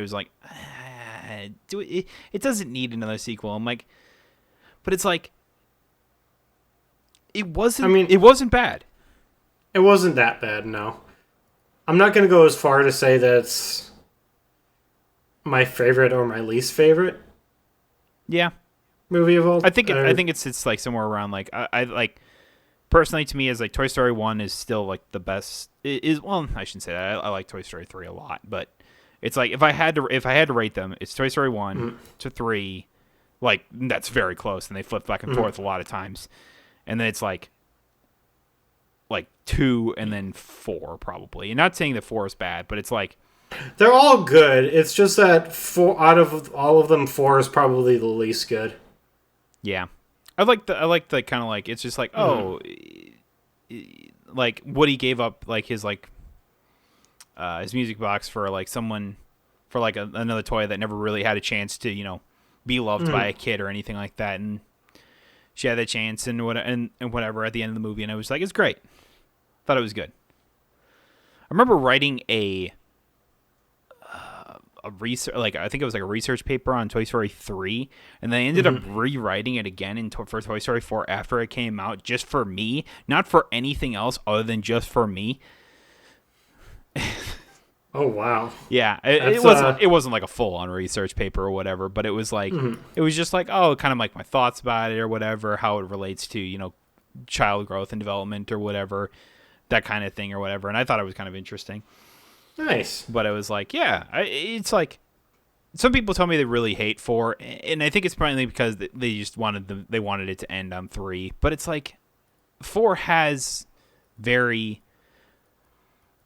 was like, it doesn't need another sequel. I'm like, but it's like, it wasn't. I mean, it wasn't bad. It wasn't that bad. No, I'm not going to go as far to say that's my favorite or my least favorite. Yeah. Movie of all. I think it's like somewhere around like I like personally to me is like Toy Story 1 is still like the best. Well, I shouldn't say that. I like Toy Story 3 a lot, but it's like if I had to rate them, it's Toy Story 1 to 3. Like that's very close, and they flip back and forth a lot of times, and then it's like 2 and then 4 probably. And not saying that 4 is bad, but it's like they're all good. It's just that 4 out of all of them, 4 is probably the least good. Yeah, I like the kind of like it's just like like Woody gave up like his music box for like someone for like another toy that never really had a chance to, you know, be loved by a kid or anything like that, and she had that chance and whatever at the end of the movie, and I was like, it's great. Thought it was good. I remember writing a research, like I think it was like a research paper on Toy Story 3, and then I ended up rewriting it again for Toy Story 4 after it came out, just for me, not for anything else other than just for me. Oh wow! Yeah, it wasn't like a full on research paper or whatever, but it was like it was just like kind of like my thoughts about it or whatever, how it relates to, you know, child growth and development or whatever, that kind of thing or whatever, and I thought it was kind of interesting. Nice. But it was like, yeah, it's like some people tell me they really hate 4, and I think it's probably because they just wanted it to end on 3. But it's like 4 has very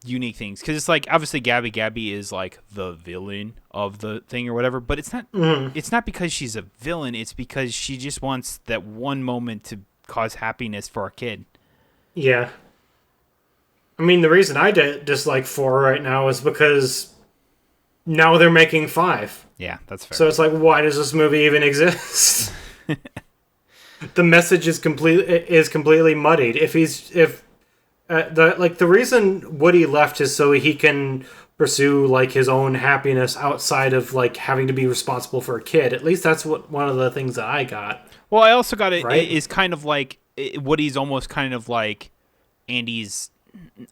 unique things because it's like obviously Gabby is like the villain of the thing or whatever, but it's not. It's not because she's a villain. It's because she just wants that one moment to cause happiness for a kid. Yeah. I mean, the reason I dislike 4 right now is because now they're making 5. Yeah, that's fair. So it's like, why does this movie even exist? The message is completely muddied. The reason Woody left is so he can pursue like his own happiness outside of like having to be responsible for a kid. At least that's one of the things that I got. Well, I also got it. Right? Is kind of like Woody's almost kind of like Andy's.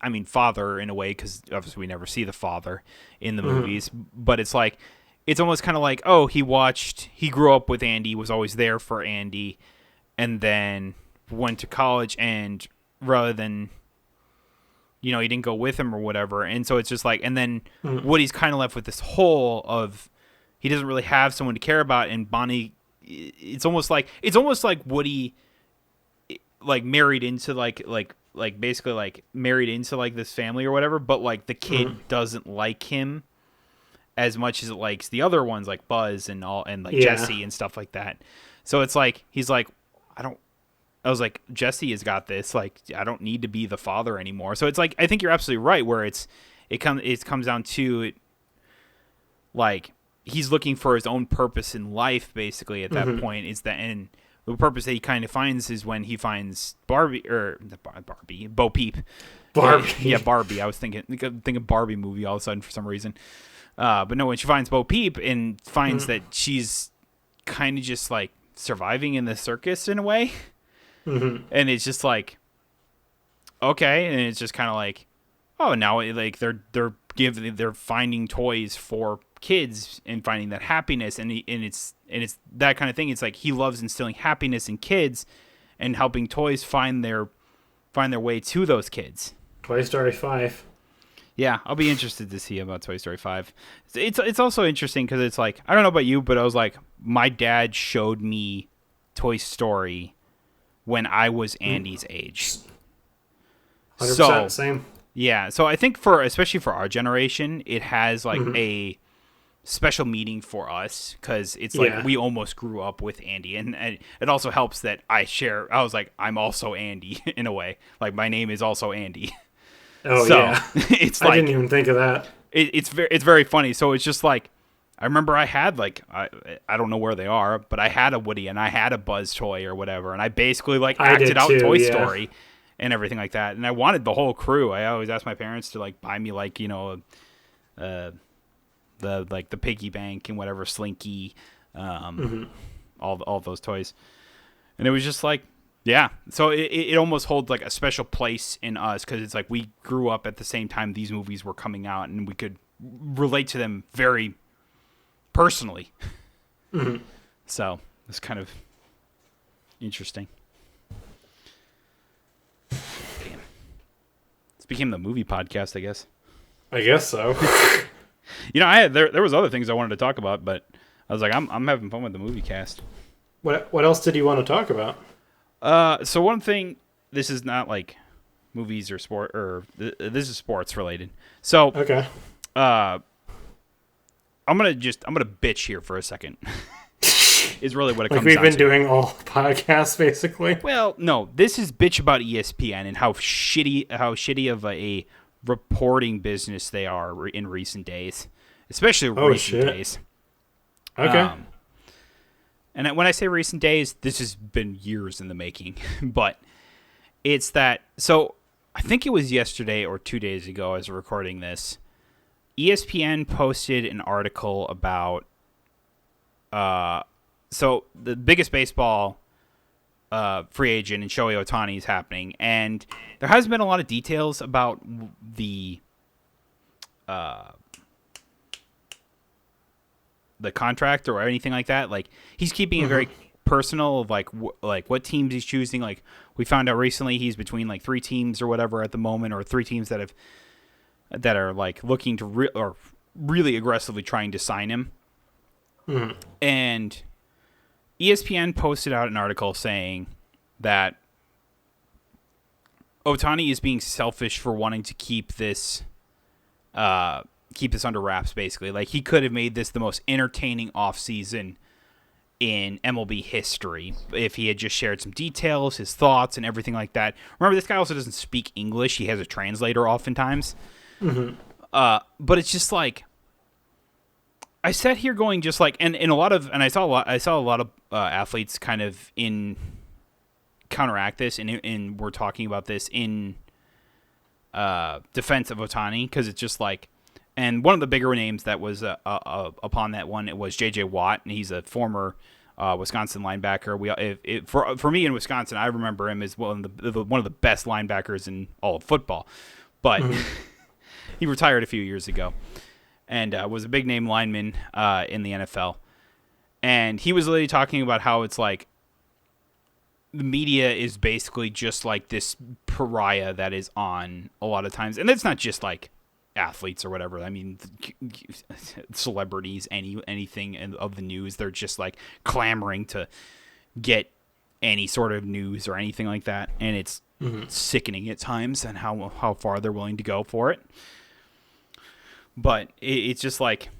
I mean, father in a way, because obviously we never see the father in the movies, but it's like, it's almost kind of like, he grew up with Andy, was always there for Andy, and then went to college, and rather than, you know, he didn't go with him or whatever, and so it's just like, and then Woody's kind of left with this hole of, he doesn't really have someone to care about, and Bonnie, it's almost like Woody, like, married into, basically like married into like this family or whatever, but like the kid doesn't like him as much as it likes the other ones like Buzz and like Yeah. Jesse and stuff like that. So it's like he's like, I was like, Jesse has got this. Like, I don't need to be the father anymore. So it's like, I think you're absolutely right. Where it comes down to it, like he's looking for his own purpose in life. Basically, at that point, is that, and the purpose that he kind of finds is when he finds Barbie or Barbie, Bo Peep. Barbie. Yeah, Barbie. I was thinking Barbie movie all of a sudden for some reason. But no, when she finds Bo Peep and finds that she's kind of just like surviving in the circus in a way. And it's just like, okay, and it's just kind of like, oh, now like they're finding toys for kids and finding that happiness, and it's that kind of thing. It's like he loves instilling happiness in kids and helping toys find their way to those kids. Toy Story 5. Yeah, I'll be interested to see about Toy Story 5. It's also interesting because it's like, I don't know about you, but I was like, my dad showed me Toy Story when I was Andy's age. 100% same. Yeah, so I think especially for our generation, it has like a special meaning for us because it's like we almost grew up with Andy, and it also helps that I was like, I'm also Andy in a way. Like my name is also Andy. Oh so, yeah, it's like, I didn't even think of that. It's very funny. So it's just like, I remember I had like I don't know where they are, but I had a Woody and I had a Buzz toy or whatever, and I basically like acted out Toy Story and everything like that. And I wanted the whole crew. I always asked my parents to like buy me like, you know, the piggy bank and whatever, Slinky, all those toys. And it was just like, yeah. So it almost holds like a special place in us because it's like we grew up at the same time these movies were coming out, and we could relate to them very personally. So it's kind of interesting. Damn. This became the movie podcast, I guess. I guess so. You know, there was other things I wanted to talk about, but I was like, I'm having fun with the movie cast. What else did you want to talk about? So one thing, this is not like movies or sport, or this is sports related. So Okay. I'm gonna bitch here for a second. Is really what it comes Like we've down been to. doing all podcasts basically. Well, no, this is bitch about ESPN and how shitty of a reporting business they are in recent days, especially recent days. Okay. And when I say recent days, this has been years in the making, but it's that. So I think it was yesterday or 2 days ago as we're recording this. ESPN posted an article about so the biggest baseball free agent in Shohei Ohtani is happening, and there hasn't been a lot of details about the contract or anything like that. Like he's keeping it very personal of like what teams he's choosing. Like we found out recently he's between like 3 teams or whatever at the moment, or 3 teams that are like looking to or really aggressively trying to sign him. And ESPN posted out an article saying that Ohtani is being selfish for wanting to keep this under wraps, basically. Like he could have made this the most entertaining offseason in MLB history if he had just shared some details, his thoughts, and everything like that. Remember, this guy also doesn't speak English. He has a translator oftentimes. But it's just like, I sat here going just like, and I saw a lot of athletes kind of counteract this, and we're talking about this in defense of Ohtani, because it's just like, and one of the bigger names that was upon that one, it was J.J. Watt, and he's a former Wisconsin linebacker. For me in Wisconsin, I remember him as one of the best linebackers in all of football, but he retired a few years ago, and was a big name lineman in the NFL. And he was literally talking about how it's like the media is basically just like this pariah that is on a lot of times. And it's not just like athletes or whatever. I mean, celebrities, anything of the news, they're just like clamoring to get any sort of news or anything like that. And it's sickening at times and how far they're willing to go for it. But it's just like,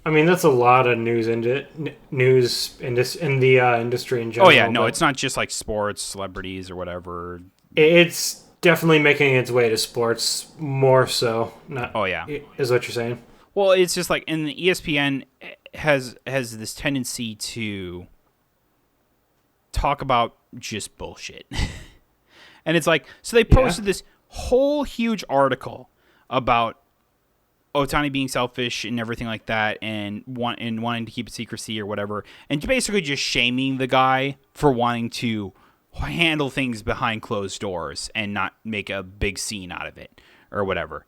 I mean, that's a lot of news in the industry in Oh general. yeah, no, But it's not just like sports, celebrities, or whatever. it's definitely making its way to sports more so. Not Oh yeah. is what you're saying. Well, it's just like, and the ESPN has this tendency to talk about just bullshit. And it's like, so they posted this whole huge article about Otani being selfish and everything like that, and wanting to keep it secrecy or whatever, and basically just shaming the guy for wanting to handle things behind closed doors and not make a big scene out of it or whatever.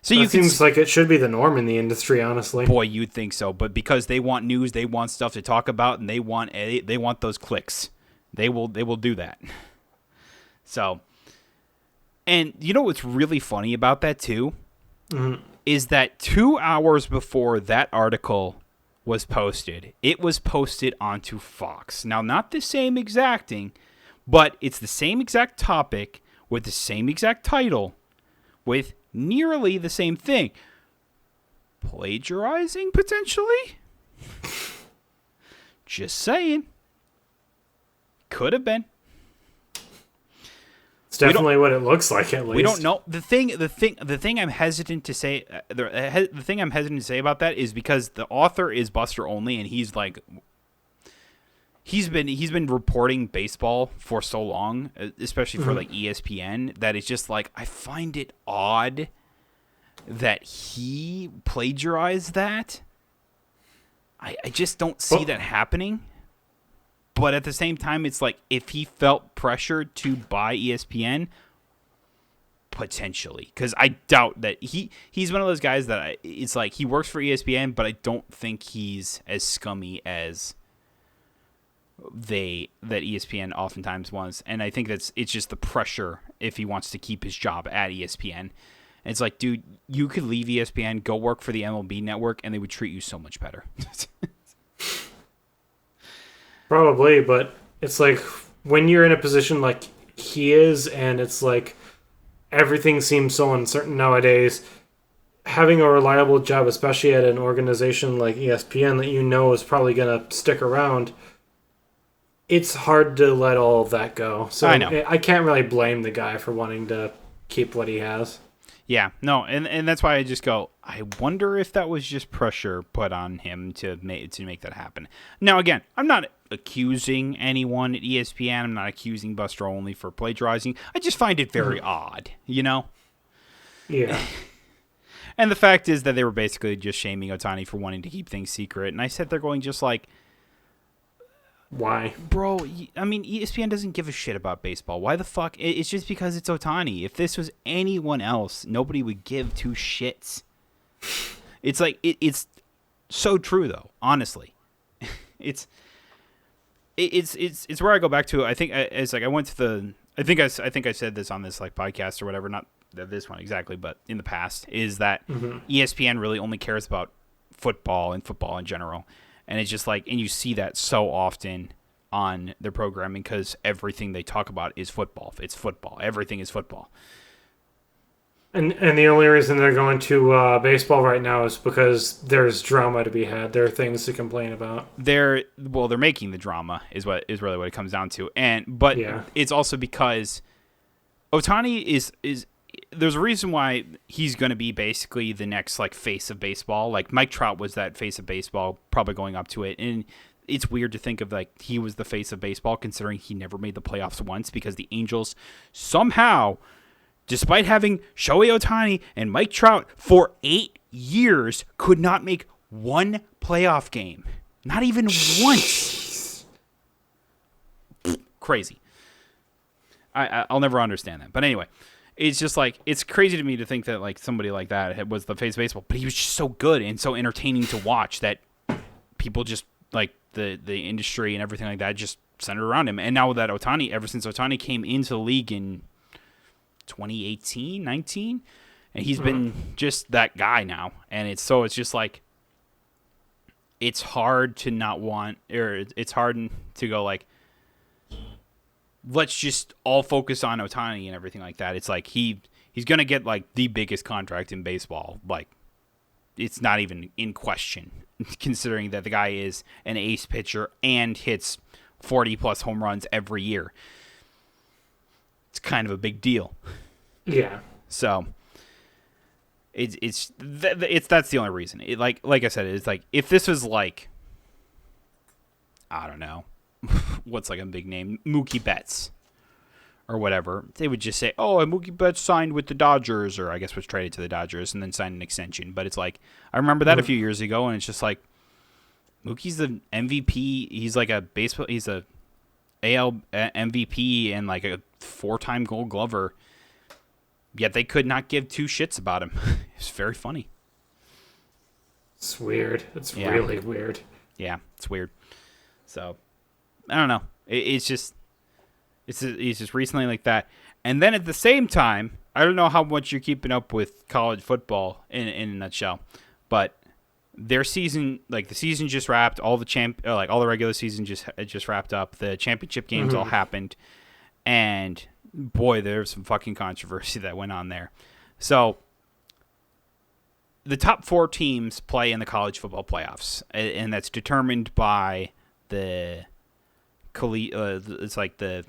So That seems like it should be the norm in the industry, honestly. boy, you'd think so, but because they want news, they want stuff to talk about, and they want those clicks. They will do that. So, and you know what's really funny about that too? Mm-hmm. Is that 2 hours before that article was posted, it was posted onto Fox. Now, not the same exacting, but it's the same exact topic with the same exact title with nearly the same thing. Plagiarizing, potentially? Just saying. Could have been. It's definitely what it looks like, at least. We don't know. The thing I'm hesitant to say. The thing I'm hesitant to say about that is because the author is Buster Olney, and he's like, he's been reporting baseball for so long, especially for like ESPN, that it's just like, I find it odd that he plagiarized that. I just don't see that happening. But at the same time, it's like, if he felt pressured to buy ESPN, potentially. Because I doubt that he's one of those guys that it's like, he works for ESPN, but I don't think he's as scummy as that ESPN oftentimes wants. And I think it's just the pressure if he wants to keep his job at ESPN. And it's like, dude, you could leave ESPN, go work for the MLB network, and they would treat you so much better. Probably, but it's like when you're in a position like he is, and it's like everything seems so uncertain nowadays, having a reliable job, especially at an organization like ESPN that you know is probably going to stick around, it's hard to let all of that go. So I know. I can't really blame the guy for wanting to keep what he has. Yeah, no, and that's why I just go, I wonder if that was just pressure put on him to make that happen. Now, again, I'm not accusing anyone at ESPN. I'm not accusing Buster Olney for plagiarizing. I just find it very odd, you know? Yeah. And the fact is that they were basically just shaming Otani for wanting to keep things secret. And I sat there going just like, why? bro, I mean, ESPN doesn't give a shit about baseball. Why the fuck? It's just because it's Otani. If this was anyone else, nobody would give two shits. It's like, it's so true, though, honestly. It's where I go back to. I think it's like I went to the. I think I said this on this like podcast or whatever. Not this one exactly, but in the past, is that ESPN really only cares about football and football in general, and it's just like, and you see that so often on their programming because everything they talk about is football. It's football. Everything is football. And the only reason they're going to baseball right now is because there's drama to be had. There are things to complain about. They're making the drama is really what it comes down to. But it's also because Otani is there's a reason why he's going to be basically the next like face of baseball. Like Mike Trout was that face of baseball, probably going up to it. And it's weird to think of like he was the face of baseball considering he never made the playoffs once because the Angels somehow, despite having Shohei Ohtani and Mike Trout for 8 years, could not make one playoff game. Not even once. Crazy. I'll never understand that. But anyway, it's just like, it's crazy to me to think that like somebody like that was the face of baseball. But he was just so good and so entertaining to watch that people just like the industry and everything like that just centered around him. And now that Ohtani, ever since Ohtani came into the league in 2018, 19, and he's been just that guy now. And it's just like, it's hard to not want, or it's hard to go like, let's just all focus on Ohtani and everything like that. It's like he's going to get like the biggest contract in baseball, like it's not even in question, considering that the guy is an ace pitcher and hits 40-plus home runs every year. It's kind of a big deal. Yeah. So it's that's the only reason. Like I said, it's like if this was like, I don't know, what's like a big name, Mookie Betts or whatever, they would just say, oh, Mookie Betts signed with the Dodgers, or I guess was traded to the Dodgers and then signed an extension. But it's like, I remember that a few years ago, and it's just like, Mookie's the MVP. He's like he's a AL MVP and like a 4-time Gold Glover. Yet they could not give two shits about him. It's very funny. It's weird. It's really weird. Yeah, it's weird. So, I don't know. It's just recently like that. And then at the same time, I don't know how much you're keeping up with college football in a nutshell, but their season, like the season just wrapped. All the all the regular season just wrapped up. The championship games all happened, and boy, there's some fucking controversy that went on there. So the top 4 teams play in the college football playoffs, and that's determined by the it's like this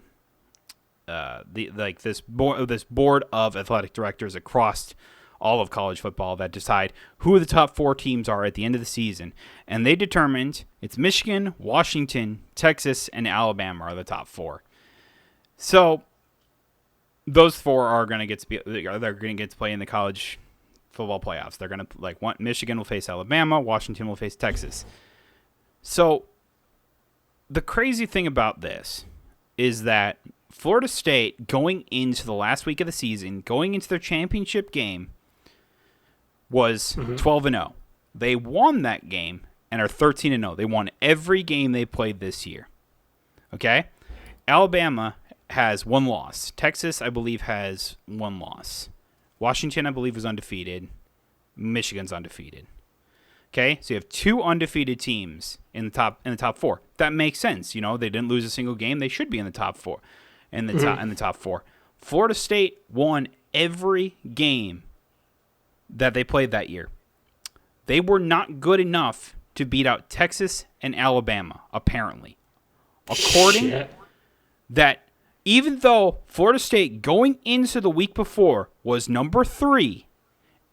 board of athletic directors across all of college football that decide who the top 4 teams are at the end of the season. And they determined it's Michigan, Washington, Texas, and Alabama are the top 4. So those 4 are going to get to play in the college football playoffs. They're going to Michigan will face Alabama, Washington will face Texas. So the crazy thing about this is that Florida State, going into the last week of the season, going into their championship game, was 12-0. They won that game and are 13-0. They won every game they played this year. Okay? Alabama has 1 loss. Texas, I believe, has 1 loss. Washington, I believe, is undefeated. Michigan's undefeated. Okay? So you have 2 undefeated teams in the top 4. That makes sense. You know, they didn't lose a single game. They should be in the top 4. In the top 4. Florida State won every game that they played that year. They were not good enough to beat out Texas and Alabama, apparently. According that, even though Florida State going into the week before was number 3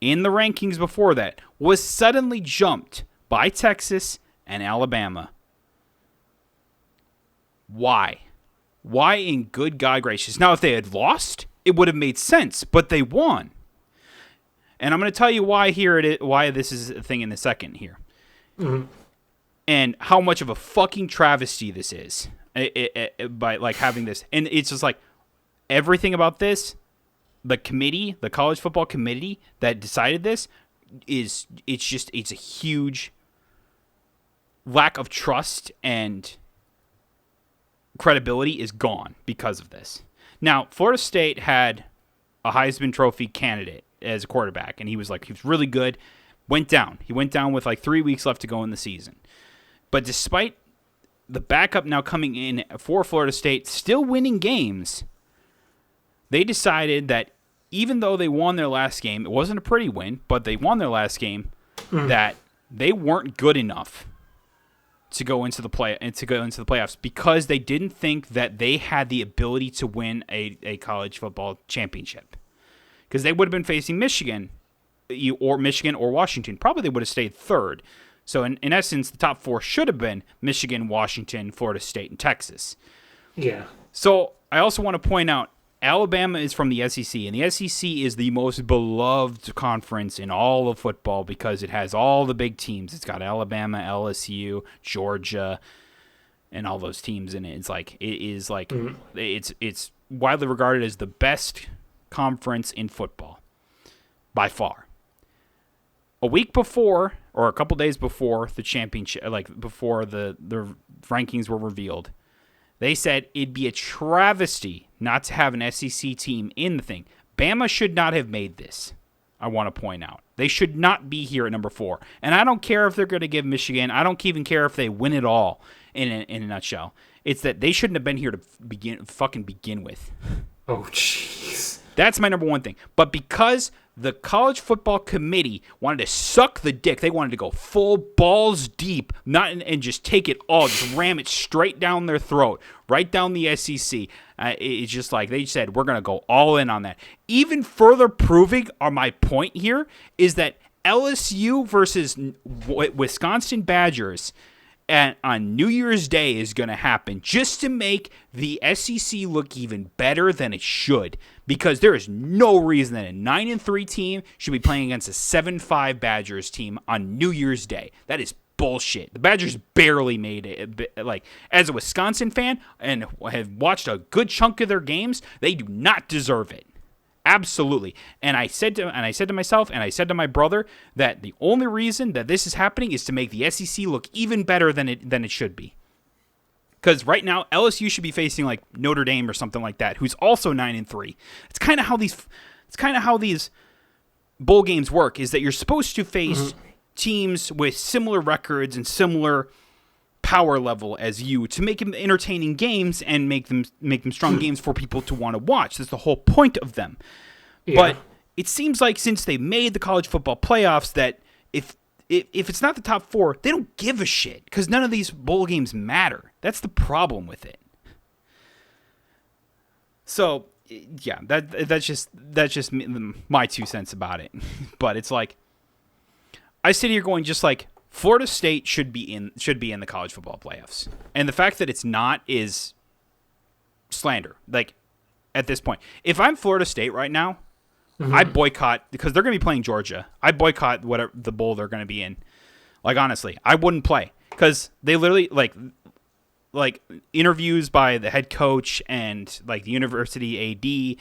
in the rankings before that, was suddenly jumped by Texas and Alabama. Why? Why in good God gracious? Now, if they had lost, it would have made sense, but they won. And I'm going to tell you why why this is a thing in a second here. And how much of a fucking travesty this is by like having this. And it's just like everything about this, the college football committee that decided this it's a huge lack of trust, and credibility is gone because of this. Now, Florida State had a Heisman Trophy candidate as a quarterback, and he was really good. He went down with like 3 weeks left to go in the season. But despite the backup now coming in for Florida State, still winning games, they decided that even though they won their last game, it wasn't a pretty win, but they won their last game, that they weren't good enough to go into the playoffs because they didn't think that they had the ability to win a college football championship. Because they would have been facing Michigan or Washington. Probably they would have stayed 3rd. So in essence, the top 4 should have been Michigan, Washington, Florida State, and Texas. Yeah. So I also want to point out, Alabama is from the SEC, and the SEC is the most beloved conference in all of football because it has all the big teams. It's got Alabama, LSU, Georgia, and all those teams in it. It's widely regarded as the best conference in football by far. A week before, or a couple days before the championship, like before the rankings were revealed, they said it'd be a travesty not to have an SEC team in the thing. Bama should not have made this, I want to point out. They should not be here at number 4. And I don't care if they're going to give Michigan. I don't even care if they win it all in a nutshell. It's that they shouldn't have been here to begin with. Oh, jeez. That's my number one thing. But because the college football committee wanted to suck the dick. They wanted to go full balls deep, and just take it all, just ram it straight down their throat, right down the SEC. It's just like they said, we're going to go all in on that. Even further proving my point here is that LSU versus Wisconsin Badgers on New Year's Day is going to happen just to make the SEC look even better than it should, because there is no reason that a 9-3 team should be playing against a 7-5 Badgers team on New Year's Day. That is bullshit. The Badgers barely made it. Like, as a Wisconsin fan and have watched a good chunk of their games, they do not deserve it. Absolutely. And I said to myself, and I said to my brother, that the only reason that this is happening is to make the SEC look even better than it should be. Because right now, LSU should be facing like Notre Dame or something like that, who's also 9-3. It's kind of how these bowl games work. Is that you're supposed to face teams with similar records and similar power level as you to make them entertaining games and make them strong games for people to want to watch. That's the whole point of them. Yeah. But it seems like since they made the college football playoffs that if it's not the top 4, they don't give a shit because none of these bowl games matter. That's the problem with it. So yeah, that's just my 2 cents about it. But it's like I sit here going just like Florida State should be in the college football playoffs. And the fact that it's not is slander. Like, at this point. If I'm Florida State right now, I boycott, because they're going to be playing Georgia. I boycott whatever the bowl they're going to be in. Like, honestly, I wouldn't play. Because they literally, like interviews by the head coach and, like, the university AD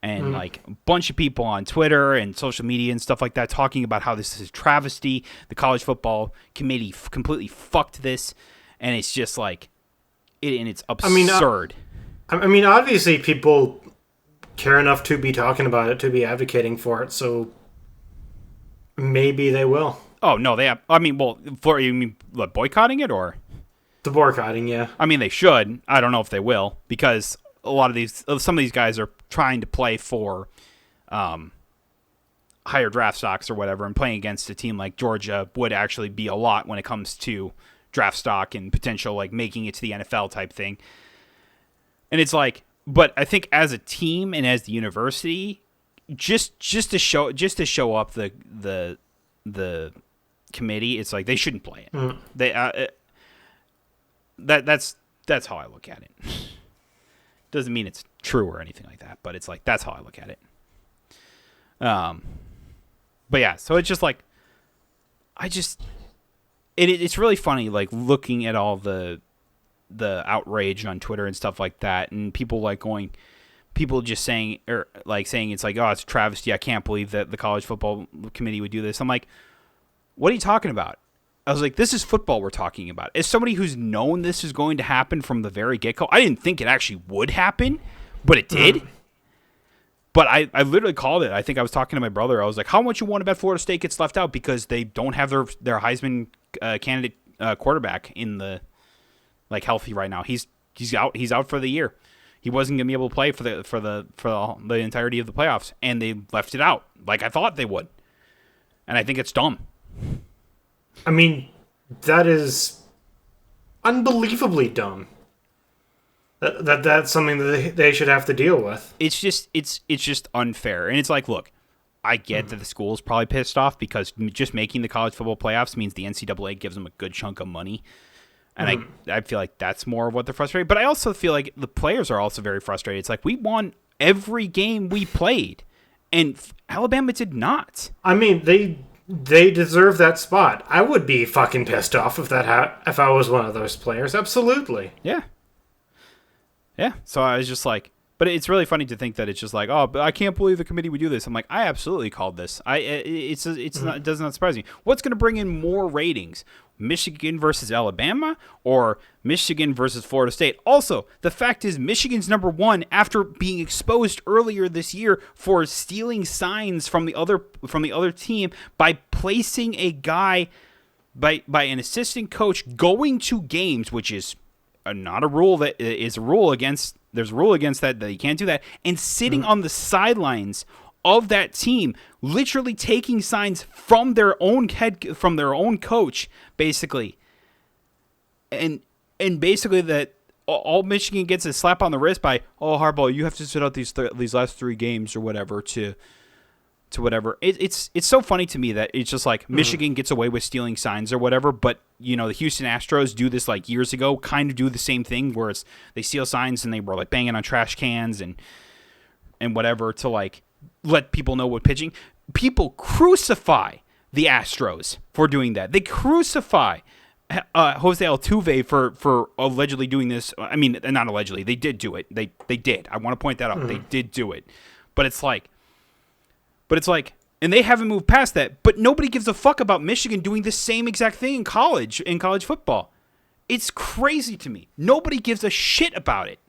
and like a bunch of people on Twitter and social media and stuff like that talking about how this is a travesty. The college football committee completely fucked this, and it's just like it's absurd. I mean, obviously people care enough to be talking about it, to be advocating for it, so maybe they will. Oh no, they have. I mean, well, you mean boycotting it or the boycotting? Yeah. I mean, they should. I don't know if they will, because some of these guys are trying to play for higher draft stocks or whatever, and playing against a team like Georgia would actually be a lot when it comes to draft stock and potential like making it to the NFL type thing. And it's like, but I think as a team and as the university, just to show up the committee, it's like they shouldn't play it. They that's how I look at it. Doesn't mean it's true or anything like that, but it's like that's how I look at it. But yeah, so it's just like it's really funny, like looking at all the outrage on Twitter and stuff like that, and people just saying it's like, oh, it's a travesty. I can't believe that the college football committee would do this. I'm like, what are you talking about? I was like, this is football we're talking about. As somebody who's known this is going to happen from the very get-go, I didn't think it actually would happen, but it did. But I literally called it. I think I was talking to my brother. I was like, how much you want to bet Florida State gets left out because they don't have their Heisman candidate quarterback in the healthy right now. He's out. He's out for the year. He wasn't going to be able to play for the entirety of the playoffs, and they left it out like I thought they would. And I think it's dumb. I mean, that is unbelievably dumb. That's something that they should have to deal with. It's just unfair. And it's like, look, I get that the school is probably pissed off because just making the college football playoffs means the NCAA gives them a good chunk of money. And I feel like that's more of what they're frustrated. But I also feel like the players are also very frustrated. It's like, we won every game we played, and Alabama did not. I mean, they deserve that spot. I would be fucking pissed off if if I was one of those players. Absolutely. Yeah. Yeah. So I was just like, but it's really funny to think that it's just like, oh, but I can't believe the committee would do this. I'm like, I absolutely called this. It does not surprise me. What's going to bring in more ratings? Michigan versus Alabama or Michigan versus Florida State? Also, the fact is Michigan's number 1 after being exposed earlier this year for stealing signs from the other team by placing a guy by an assistant coach going to games, which is not a rule that is a rule against. There's a rule against that you can't do that, and sitting on the sidelines of that team literally taking signs from their own coach, basically. And basically that all Michigan gets is a slap on the wrist by, oh, Harbaugh, you have to sit out these last 3 games or whatever to whatever. It's so funny to me that it's just like Michigan gets away with stealing signs or whatever, but the Houston Astros do this like years ago, kind of do the same thing where they steal signs and they were like banging on trash cans and whatever to like let people know what pitching. People crucify the Astros for doing that. They crucify Jose Altuve for allegedly doing this. I mean, not allegedly. They did do it. They did. I want to point that out. They did do it. But it's like, and they haven't moved past that. But nobody gives a fuck about Michigan doing the same exact thing in college football. It's crazy to me. Nobody gives a shit about it.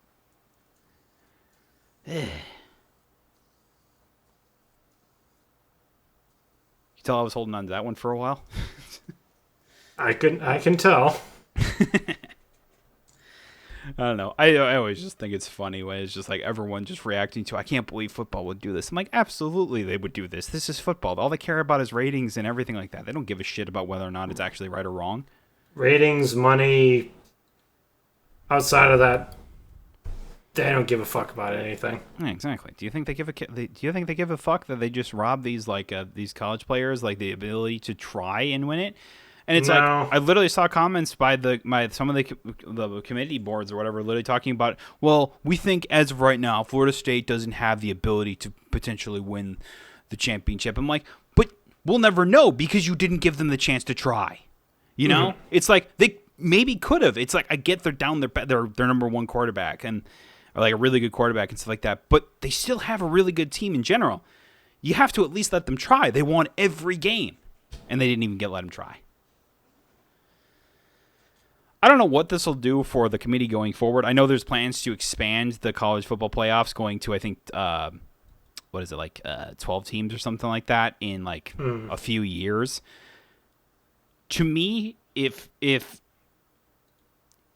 You tell I was holding on to that one for a while? I can tell. I don't know. I always just think it's funny when it's just like everyone just reacting to, I can't believe football would do this. I'm like, absolutely they would do this. This is football. All they care about is ratings and everything like that. They don't give a shit about whether or not it's actually right or wrong. Ratings, money, outside of that, they don't give a fuck about anything. Yeah, exactly. Do you think they give a fuck that they just rob these these college players like the ability to try and win it? And it's like I literally saw comments by some of the committee boards or whatever, literally talking about, well, we think as of right now, Florida State doesn't have the ability to potentially win the championship. I'm like, but we'll never know because you didn't give them the chance to try. It's like they maybe could have. It's like I get they're down their number 1 quarterback or like a really good quarterback and stuff like that, but they still have a really good team in general. You have to at least let them try. They won every game, and they didn't even let them try. I don't know what this will do for the committee going forward. I know there's plans to expand the college football playoffs going to, I think, 12 teams or something like that in like a few years. To me, if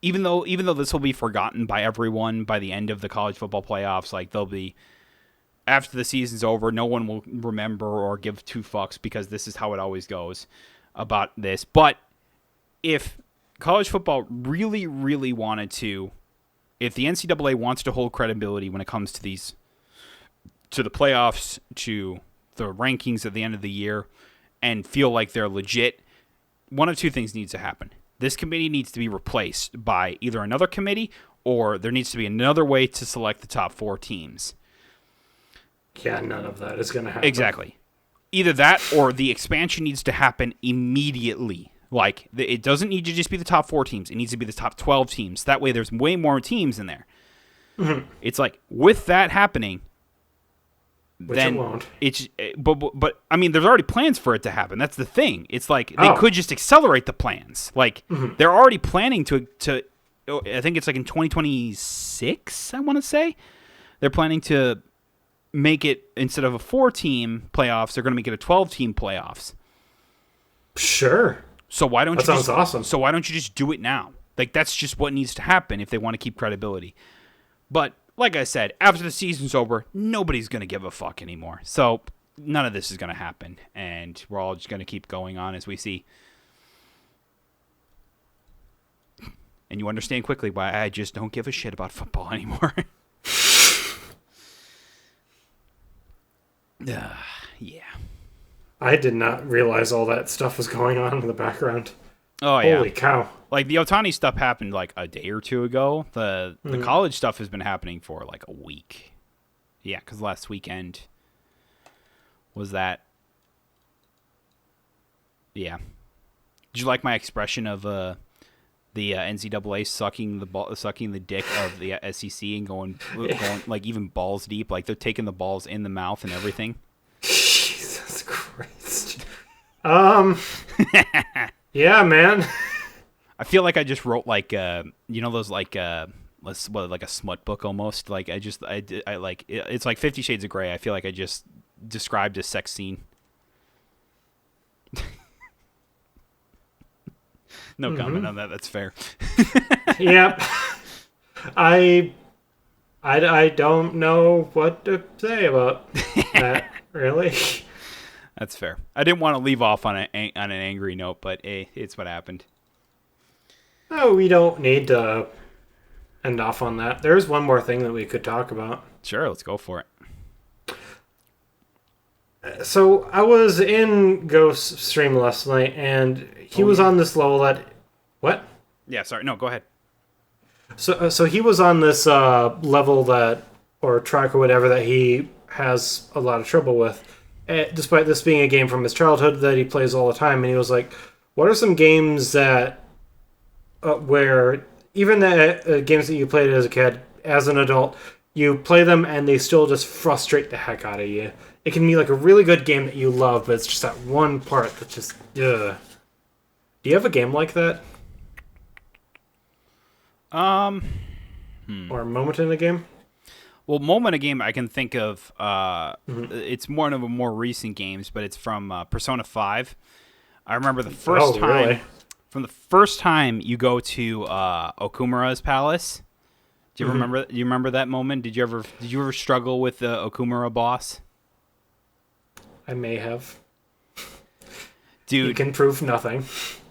even though this will be forgotten by everyone by the end of the college football playoffs, like they'll be, after the season's over, no one will remember or give 2 fucks because this is how it always goes about this. But if college football really, really wanted to, if the NCAA wants to hold credibility when it comes to the playoffs, to the rankings at the end of the year, and feel like they're legit, one of 2 things needs to happen. This committee needs to be replaced by either another committee or there needs to be another way to select the top 4 teams. Yeah, none of that is going to happen. Exactly. Either that or the expansion needs to happen immediately. Like, it doesn't need to just be the top 4 teams. It needs to be the top 12 teams. That way there's way more teams in there. Mm-hmm. It's like, with that happening, which then it won't. But I mean, there's already plans for it to happen. That's the thing. It's like, they could just accelerate the plans. Like, they're already planning to, I think it's like in 2026, I want to say. They're planning to make it, instead of a 4-team playoffs, they're going to make it a 12-team playoffs. Sure. So why don't that sounds awesome. So why don't you just do it now? Like, that's just what needs to happen if they want to keep credibility. But like I said, after the season's over, nobody's going to give a fuck anymore. So none of this is going to happen, and we're all just going to keep going on as we see. And you understand quickly why I just don't give a shit about football anymore. Yeah. I did not realize all that stuff was going on in the background. Oh, yeah. Holy cow. Like, the Ohtani stuff happened, like, a day or 2 ago. The college stuff has been happening for, like, a week. Yeah, because last weekend was that. Yeah. Did you like my expression of the NCAA sucking the dick of the SEC and going like, even balls deep? Like, they're taking the balls in the mouth and everything. Jesus Christ. Yeah, man. I feel like I just wrote like those like like a smut book almost. Like I like it's like 50 Shades of Grey. I feel like I just described a sex scene. No comment on that. That's fair. Yep. I don't know what to say about that. Really? That's fair. I didn't want to leave off on an angry note, but it's what happened. Oh, we don't need to end off on that. There's one more thing that we could talk about. Sure, let's go for it. So I was in Ghost's stream last night, and he was on this level that... What? Yeah, sorry. No, go ahead. So he was on this level that, or track or whatever, that he has a lot of trouble with. Despite this being a game from his childhood that he plays all the time, and he was like, what are some games that... where even the games that you played as a kid, as an adult, you play them and they still just frustrate the heck out of you. It can be like a really good game that you love, but it's just that one part that just... Ugh. Do you have a game like that? Or a moment in a game? Well, moment a game I can think of. It's one of the more recent games, but it's from Persona 5. I remember the first time. Really? From the first time you go to Okumura's palace. Do you remember? Do you remember that moment? Did you ever struggle with the Okumura boss? I may have. Dude, you can prove nothing.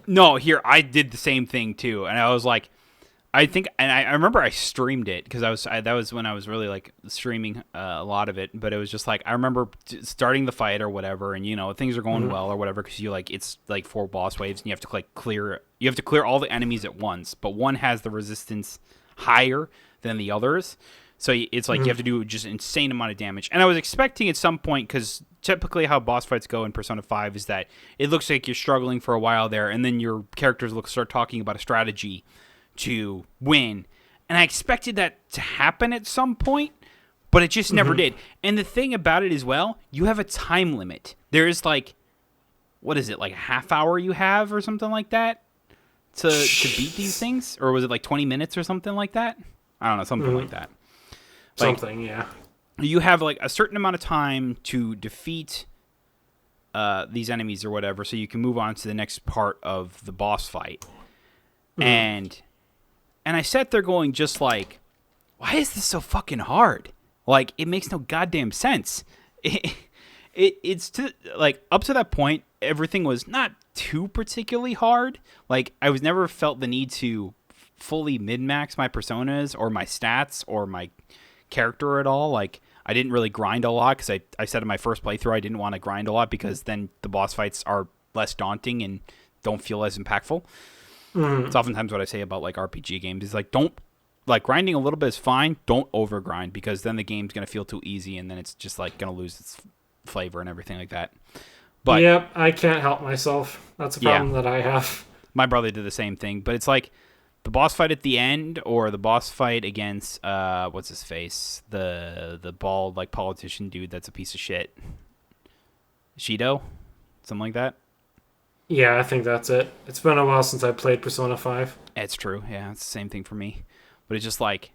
No, here I did the same thing too, and I was like, I think, and I remember I streamed it because that was when I was really like streaming a lot of it. But it was just like I remember starting the fight or whatever, and things are going well or whatever because it's like 4 boss waves and you have to clear all the enemies at once, but one has the resistance higher than the others. So it's like you have to do just an insane amount of damage. And I was expecting at some point, because typically how boss fights go in Persona 5 is that it looks like you're struggling for a while there, and then your characters start talking about a strategy to win. And I expected that to happen at some point, but it just never did. And the thing about it as well, you have a time limit. There is like, what is it, like a half hour you have or something like that to beat these things? Or was it like 20 minutes or something like that? I don't know, something like that. Something, yeah. You have like a certain amount of time to defeat these enemies or whatever, so you can move on to the next part of the boss fight. And I sat there going just like, why is this so fucking hard? Like, it makes no goddamn sense. It's like up to that point, everything was not too particularly hard. Like, I was never felt the need to fully min-max my personas or my stats or my character at all. Like, I didn't really grind a lot because I said in my first playthrough I didn't want to grind a lot because then the boss fights are less daunting and don't feel as impactful. It's oftentimes what I say about like RPG games is like, don't, like, grinding a little bit is fine, don't over grind because then the game's going to feel too easy and then it's just like going to lose its flavor and everything like that. But yep, I can't help myself. That's a problem that I have. My brother did the same thing, but it's like the boss fight at the end, or the boss fight against what's his face, the bald like politician dude that's a piece of shit, Shido, something like that. Yeah, I think that's it. It's been a while since I played Persona 5. It's true. Yeah, it's the same thing for me. But it's just like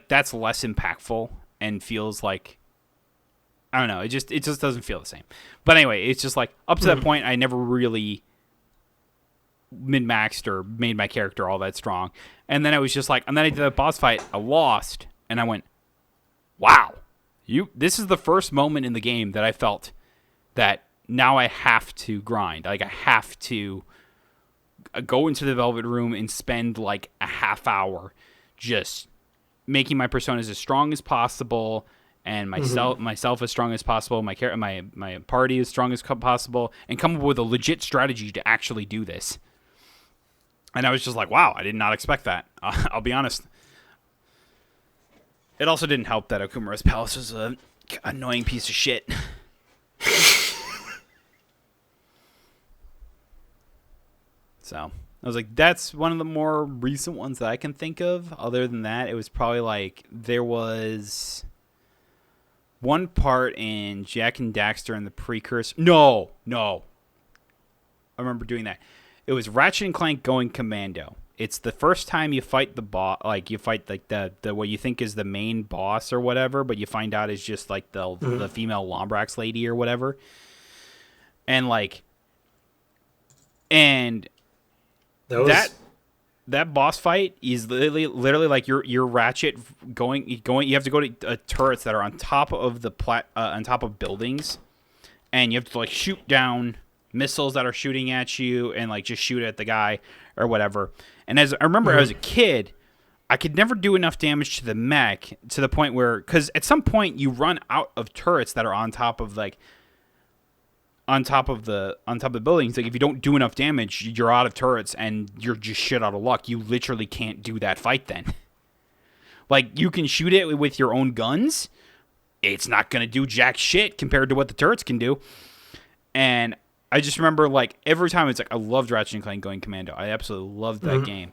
that's less impactful and feels like, I don't know. It just doesn't feel the same. But anyway, it's just like up to that point, I never really min-maxed or made my character all that strong. And then I was just like, and then I did that boss fight, I lost, and I went, wow, this is the first moment in the game that I felt that now I have to grind. Like, I have to go into the Velvet Room and spend like a half hour just making my personas as strong as possible and myself as strong as possible, my party as strong as possible, and come up with a legit strategy to actually do this. And I was just like, wow, I did not expect that. I'll be honest. It also didn't help that Okumura's palace was an annoying piece of shit. So I was like, that's one of the more recent ones that I can think of. Other than that, it was probably like there was one part in Jack and Daxter and the Precursor. No. I remember doing that. It was Ratchet and Clank Going Commando. It's the first time you fight the boss, like you fight like the what you think is the main boss or whatever, but you find out is just like the female Lombrax lady or whatever. And like, and that boss fight is literally like your Ratchet going. You have to go to turrets that are on top of on top of buildings, and you have to like shoot down missiles that are shooting at you and like just shoot at the guy or whatever. And as I remember, as a kid, I could never do enough damage to the mech to the point where, because at some point you run out of turrets that are on top of the buildings. Like if you don't do enough damage, you're out of turrets and you're just shit out of luck. You literally can't do that fight then. Like you can shoot it with your own guns. It's not going to do jack shit compared to what the turrets can do. And I just remember like every time it's like I loved Ratchet and Clank Going Commando. I absolutely loved that game.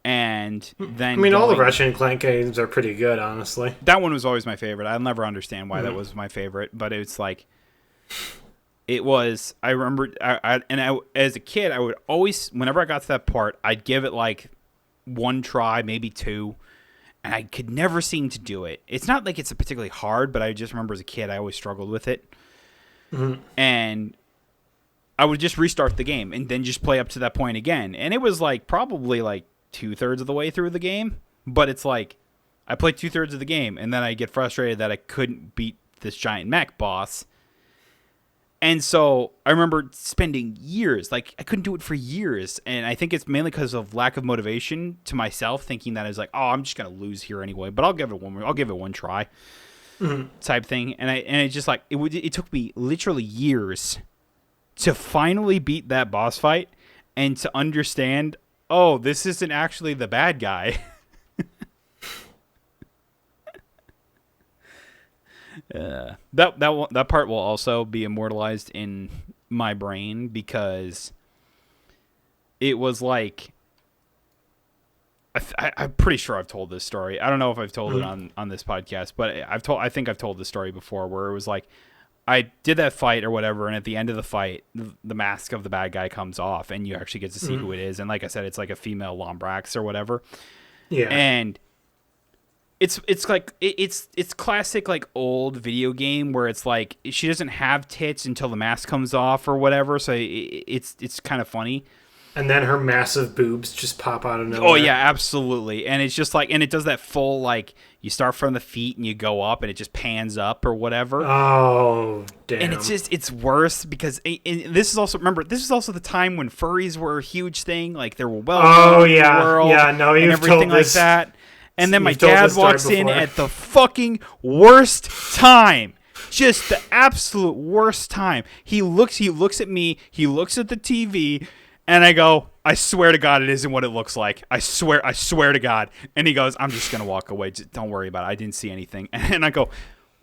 And then I mean, all the Ratchet and Clank games are pretty good, honestly. That one was always my favorite. I'll never understand why that was my favorite, but it's like it was. I remember, as a kid, I would always, whenever I got to that part, I'd give it like one try, maybe two, and I could never seem to do it. It's not like it's particularly hard, but I just remember as a kid, I always struggled with it, and I would just restart the game and then just play up to that point again, and it was like probably like 2/3 of the way through the game, but it's like I played 2/3 of the game and then I get frustrated that I couldn't beat this giant mech boss. And so I remember spending years, like I couldn't do it for years, and I think it's mainly because of lack of motivation to myself, thinking that I was like, oh, I'm just gonna lose here anyway, but I'll give it one try, type thing. And it just like it took me literally years to finally beat that boss fight and to understand, oh, this isn't actually the bad guy. That part will also be immortalized in my brain because it was like I'm pretty sure I've told this story. I don't know if I've told it on this podcast, but I think I've told this story before where it was like I did that fight or whatever, and at the end of the fight, the mask of the bad guy comes off, and you actually get to see who it is. And like I said, it's like a female Lombrax or whatever. Yeah. And it's like it's classic like old video game where it's like she doesn't have tits until the mask comes off or whatever. So it's kind of funny. And then her massive boobs just pop out of nowhere. Oh yeah, absolutely. And it's just like, and it does that full like you start from the feet and you go up and it just pans up or whatever. Oh damn! And it's worse because this is also, remember, this is also the time when furries were a huge thing. Like there were in the world, and everything like that. And then my dad walks in at the fucking worst time. Just the absolute worst time. He looks at me, he looks at the TV, and I go, I swear to God, it isn't what it looks like. I swear to God. And he goes, I'm just going to walk away. Just don't worry about it. I didn't see anything. And I go,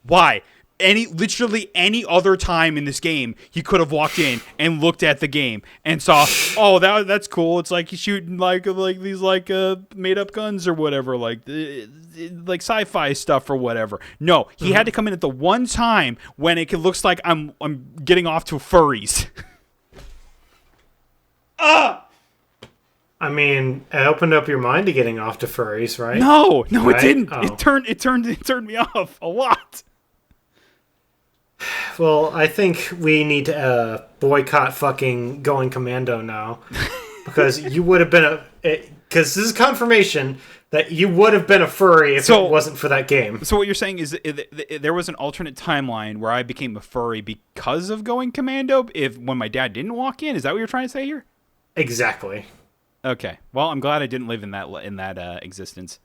why? Literally any other time in this game, he could have walked in and looked at the game and saw, oh, that's cool. It's like he's shooting like these like made up guns or whatever, like sci-fi stuff or whatever. No, he had to come in at the one time when it looks like I'm getting off to furries. I mean, it opened up your mind to getting off to furries, right? No, right? It didn't. Oh. It turned me off a lot. Well, I think we need to boycott fucking Going Commando now, because you would have been because this is confirmation that you would have been a furry if it wasn't for that game. So what you're saying is there was an alternate timeline where I became a furry because of Going Commando. When my dad didn't walk in, is that what you're trying to say here? Exactly. Okay. Well, I'm glad I didn't live in that existence.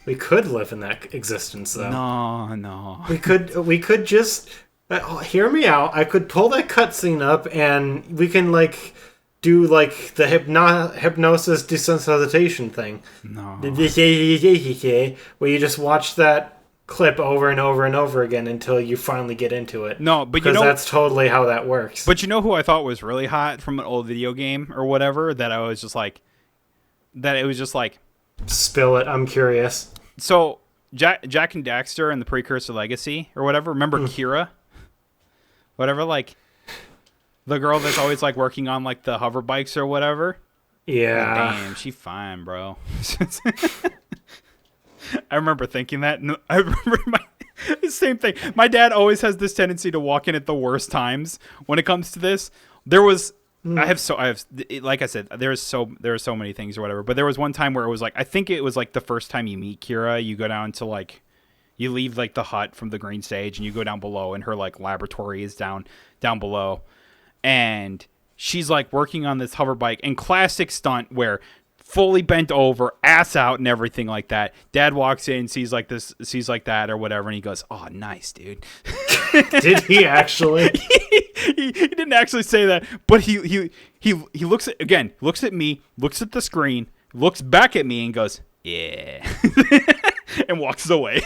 We could live in that existence, though. No. We could just hear me out. I could pull that cutscene up, and we can like do like the hypnosis desensitization thing. No. Where you just watch that clip over and over and over again until you finally get into it. No, but because that's totally how that works. But you know who I thought was really hot from an old video game or whatever that I was just like, that it was just like, spill it. I'm curious. So Jack and Daxter and the Precursor Legacy or whatever. Remember Kira? Whatever, like the girl that's always like working on like the hover bikes or whatever. Yeah. Damn, she fine, bro. I remember thinking that. I remember same thing. My dad always has this tendency to walk in at the worst times when it comes to this. There was, like I said, there are so many things or whatever. But there was one time where it was like, I think it was like the first time you meet Kira, you go down to like, You leave like the hut from the green stage, and you go down below, and her like laboratory is down below, and she's like working on this hover bike. And classic stunt where fully bent over, ass out, and everything like that. Dad walks in, sees like that or whatever, and he goes, "Oh, nice, dude." Did he actually? he didn't actually say that, but he looks at me, looks at the screen, looks back at me, and goes, "Yeah," and walks away.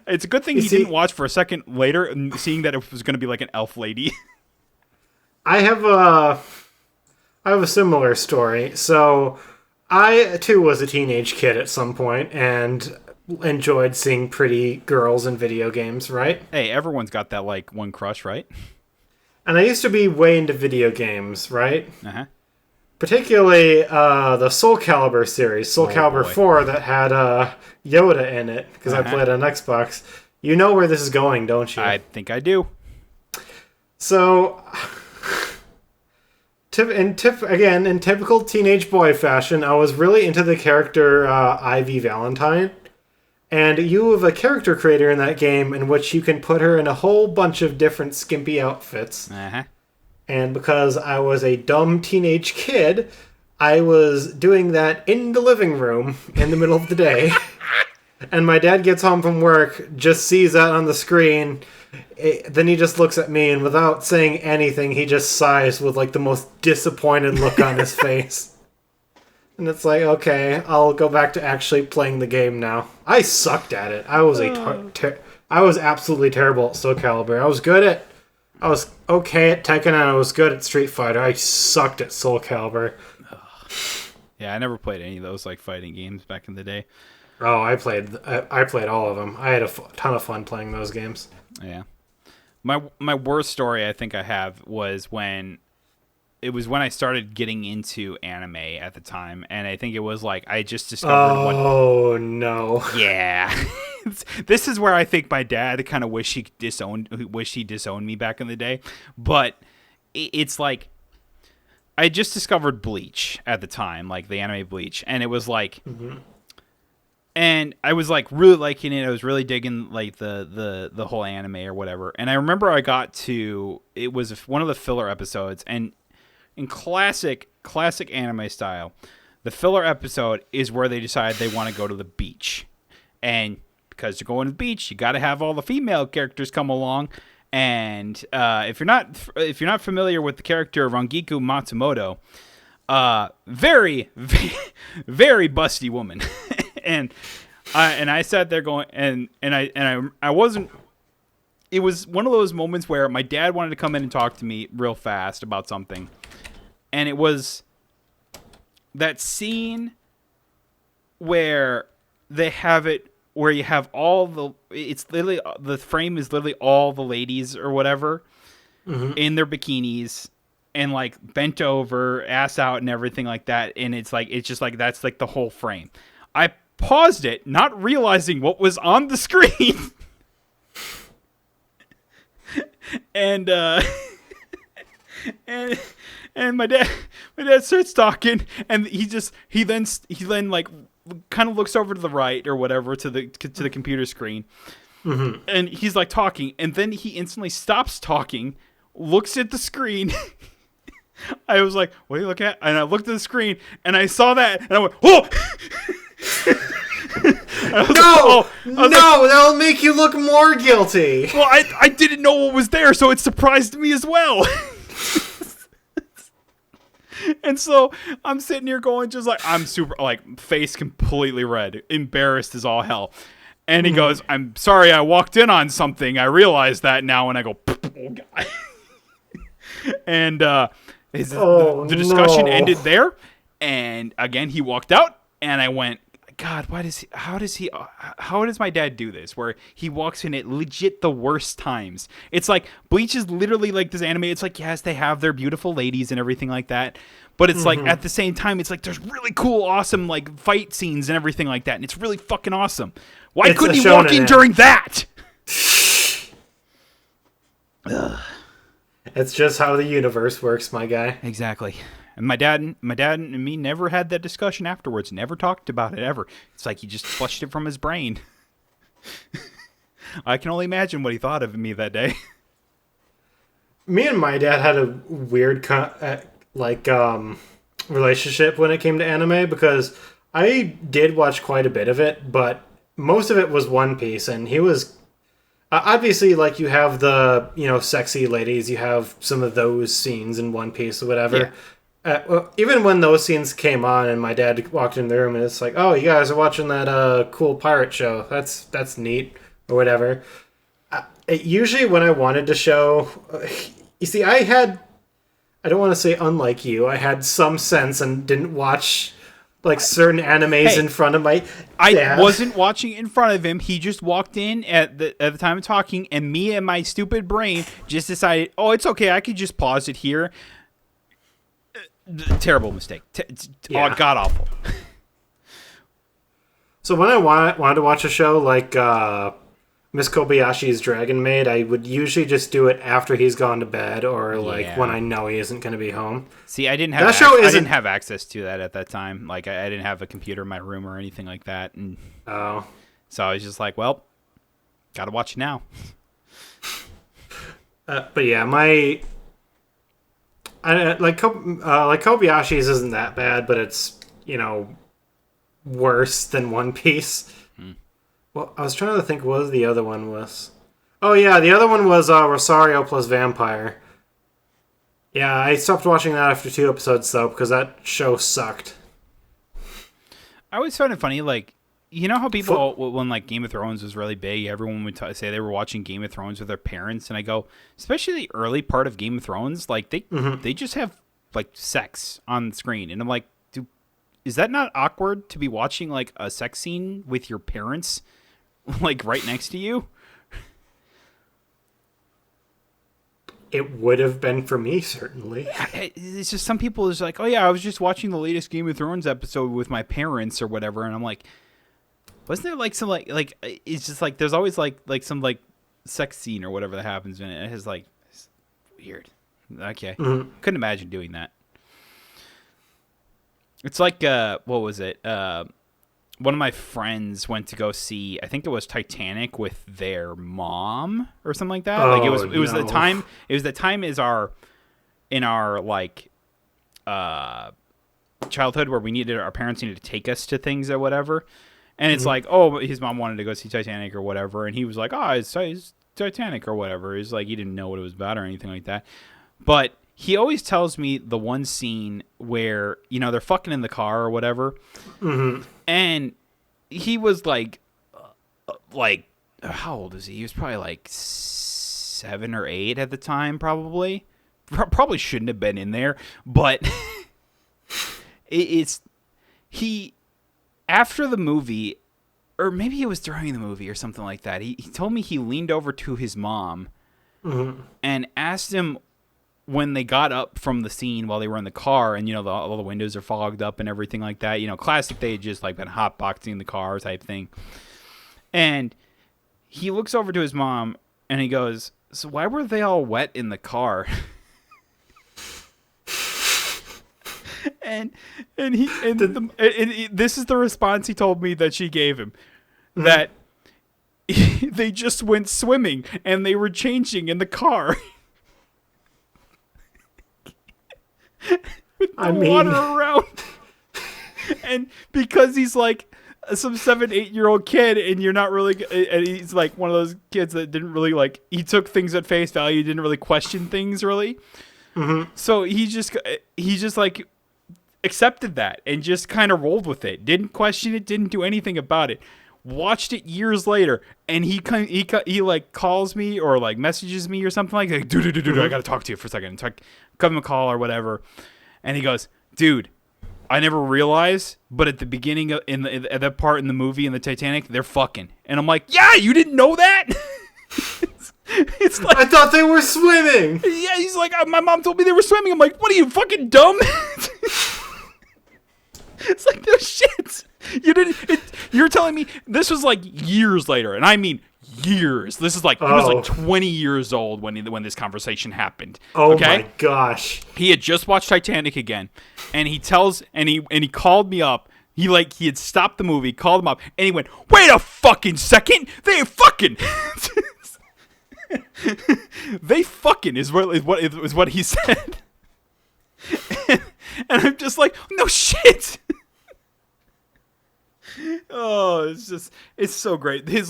It's a good thing he didn't watch for a second later, seeing that it was going to be like an elf lady. I have a similar story. So, I too was a teenage kid at some point and enjoyed seeing pretty girls in video games, right? Hey, everyone's got that like one crush, right? And I used to be way into video games, right? Uh-huh. Particularly the Soul Calibur series, Soul Calibur 4, that had Yoda in it, because I played on Xbox. You know where this is going, don't you? I think I do. So, in typical teenage boy fashion, I was really into the character Ivy Valentine. And you have a character creator in that game in which you can put her in a whole bunch of different skimpy outfits. Uh-huh. And because I was a dumb teenage kid, I was doing that in the living room in the middle of the day. And my dad gets home from work, just sees that on the screen. Then he just looks at me, and without saying anything, he just sighs with like the most disappointed look on his face. And it's like, okay, I'll go back to actually playing the game now. I sucked at it. I was I was absolutely terrible at Soul Calibur. I was okay at Tekken, and I was good at Street Fighter. I sucked at Soul Calibur. Yeah, I never played any of those like fighting games back in the day. Oh, I played all of them. I had a ton of fun playing those games. Yeah. My worst story I think I have was when I started getting into anime at the time, and I think it was like I just discovered no. Yeah. This is where I think my dad kind of wish he disowned me back in the day, but it's like I just discovered Bleach at the time, like the anime Bleach, and it was like and I was like really liking it. I was really digging like the whole anime or whatever. And I remember it was one of the filler episodes, and in classic anime style, the filler episode is where they decide they want to go to the beach. And because you're going to the beach, you got to have all the female characters come along. And if you're not familiar with the character Rangiku Matsumoto, very, very, very busty woman. and I sat there going, and I wasn't. It was one of those moments where my dad wanted to come in and talk to me real fast about something, and it was that scene where they have it where you have it's literally the frame is literally all the ladies or whatever in their bikinis and like bent over, ass out, and everything like that, and it's just like that's like the whole frame. I paused it, not realizing what was on the screen. and and my dad starts talking, and he then like kind of looks over to the right or whatever to the computer screen. And he's like talking, and then he instantly stops talking, looks at the screen. I was like, what do you look at? And I looked at the screen, and I saw that, and I went, oh! That'll make you look more guilty. Well, I didn't know what was there, so it surprised me as well. And so I'm sitting here going, just like, I'm super, like, face completely red, embarrassed as all hell. And he goes, I'm sorry I walked in on something. I realize that now. And I go, oh, God. And the discussion ended there. And again, he walked out, and I went, God, how does my dad do this? Where he walks in at legit the worst times. It's like, Bleach is literally like this anime. It's like, yes, they have their beautiful ladies and everything like that. But it's like, at the same time, it's like, there's really cool, awesome, like, fight scenes and everything like that. And it's really fucking awesome. Why couldn't he walk in during that? It's just how the universe works, my guy. Exactly. And my dad and me never had that discussion afterwards. Never talked about it ever. It's like he just flushed it from his brain. I can only imagine what he thought of me that day. Me and my dad had a weird relationship when it came to anime because I did watch quite a bit of it, but most of it was One Piece, and he was obviously like you have the sexy ladies, you have some of those scenes in One Piece or whatever. Yeah. Well, even when those scenes came on, and my dad walked in the room, and it's like, oh, you guys are watching that cool pirate show. That's neat or whatever. Usually, when I wanted to show, you see, I don't want to say unlike you, I had some sense and didn't watch like certain animes in front of my dad. I wasn't watching in front of him. He just walked in at the time of talking, and me and my stupid brain just decided, oh, it's okay, I could just pause it here. Terrible mistake. God awful. So when I wanted to watch a show like Miss Kobayashi's Dragon Maid, I would usually just do it after he's gone to bed or like when I know he isn't going to be home. See, I didn't have I didn't have access to that at that time. Like I didn't have a computer in my room or anything like that, and so I was just like, well, gotta watch it now. But yeah, like Kobayashi's isn't that bad, but it's worse than One Piece. Well, I was trying to think what the other one was. Oh yeah, the other one was Rosario plus Vampire. Yeah, I stopped watching that after 2 episodes though because that show sucked. I always found it funny, like how people when like Game of Thrones was really big, everyone would say they were watching Game of Thrones with their parents, and I go, especially the early part of Game of Thrones, like they just have like sex on the screen, and I'm like, is that not awkward to be watching like a sex scene with your parents, like right next to you? It would have been for me, certainly. It's just some people is like, oh yeah, I was just watching the latest Game of Thrones episode with my parents or whatever, and I'm like, wasn't there like some like it's just like there's always like some like sex scene or whatever that happens in it. It's like it's weird. Okay, couldn't imagine doing that. It's like what was it? One of my friends went to go see, I think it was Titanic with their mom or something like that. Like it was the time. It was the time in our like childhood where our parents needed to take us to things or whatever. And it's like, oh, his mom wanted to go see Titanic or whatever, and he was like, oh, it's Titanic or whatever. He's like, he didn't know what it was about or anything like that. But he always tells me the one scene where, they're fucking in the car or whatever. Mm-hmm. And he was like, how old is he? He was probably like 7 or 8 at the time, probably. Probably shouldn't have been in there, but after the movie, or maybe it was during the movie or something like that, he told me he leaned over to his mom and asked him when they got up from the scene while they were in the car and, all the windows are fogged up and everything like that. Classic, they had just like been hotboxing the car type thing. And he looks over to his mom and he goes, so why were they all wet in the car? And this is the response he told me that she gave him, that they just went swimming and they were changing in the car with water around. And because he's like some 7-8-year-old kid, and you're not really, and he's like one of those kids that didn't really like, he took things at face value, didn't really question things really. So he just like accepted that and just kind of rolled with it, didn't question it, didn't do anything about it. Watched it years later, and he like calls me or like messages me or something like that. Dude, I gotta talk to you for a second. Cut him a call or whatever, and he goes, dude, I never realized, but at the beginning of at that part in the movie in the Titanic, they're fucking, and I'm like, yeah, you didn't know that? It's like, I thought they were swimming. Yeah, he's like, my mom told me they were swimming. I'm like, what are you, fucking dumb? It's like, no shit. You're telling me this was like years later, and I mean years. This is like, he was like 20 years old when this conversation happened. Oh my gosh. He had just watched Titanic again, and he called me up He had stopped the movie, called him up, and he went, "Wait a fucking second! They fucking they fucking is what he said." And I'm just like, "No shit." Oh, it's so great. He's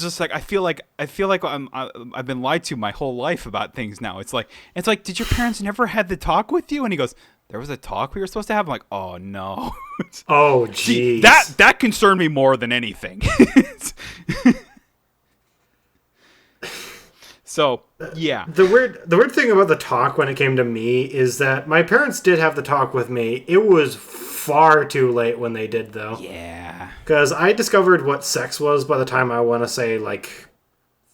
just like, I feel like I've been lied to my whole life about things now. It's like, did your parents never had the talk with you? And he goes, there was a talk we were supposed to have. I'm like, oh no. Oh See, jeez. that concerned me more than anything. So yeah. The weird thing about the talk when it came to me is that my parents did have the talk with me. It was far too late when they did, though. Yeah. Because I discovered what sex was by the time I want to say, like,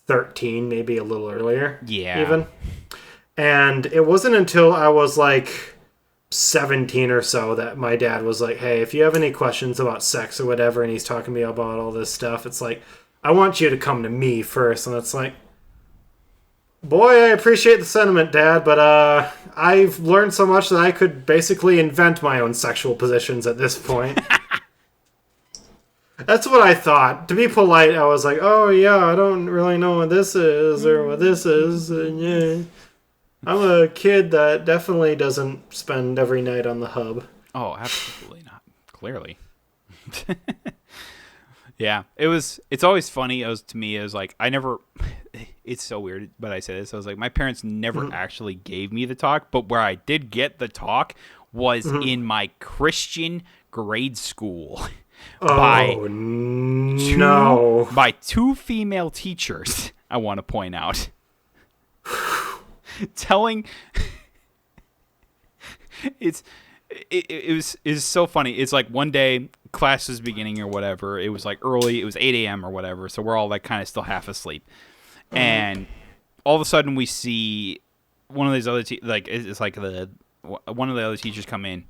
13, maybe a little earlier. Yeah. Even. And it wasn't until I was, like, 17 or so that my dad was like, hey, if you have any questions about sex or whatever, and he's talking to me about all this stuff, it's like, I want you to come to me first. And it's like, boy, I appreciate the sentiment, Dad, but I've learned so much that I could basically invent my own sexual positions at this point. That's what I thought. To be polite, I was like, oh yeah, I don't really know what this is or what this is. And yeah, I'm a kid that definitely doesn't spend every night on the hub. Oh, absolutely not. Clearly. Yeah, it's always funny. To me, it was like, I never, it's so weird, but I say this, I was like, my parents never actually gave me the talk, but where I did get the talk was in my Christian grade school. by two female teachers, I want to point out. Telling, it was so funny. It's like one day, class was beginning or whatever. It was like early. It was 8 a.m. or whatever. So we're all like kind of still half asleep. And all of a sudden we see one of these other it's like one of the other teachers come in,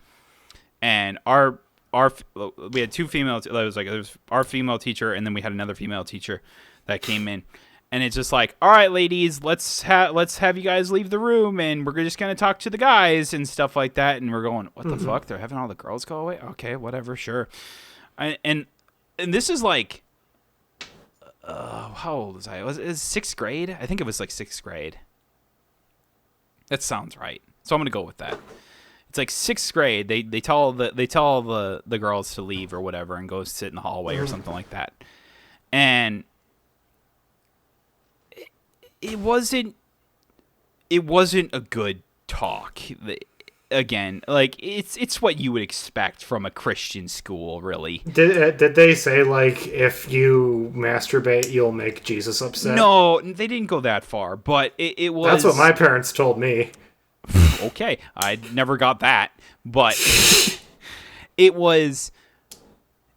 and we had two female. It was our female teacher, and then we had another female teacher that came in. And it's just like, all right, ladies, let's have you guys leave the room, and we're just gonna talk to the guys and stuff like that. And we're going, what the fuck? They're having all the girls go away? Okay, whatever, sure. And this is like, how old was I? Was it sixth grade? I think it was like sixth grade. That sounds right. So I'm gonna go with that. It's like sixth grade. They tell the girls to leave or whatever and go sit in the hallway or something like that. And it wasn't a good talk. Again, like it's what you would expect from a Christian school, really. Did they say, like, if you masturbate, you'll make Jesus upset? No, they didn't go that far, but it was. That's what my parents told me. Okay, I never got that, but it was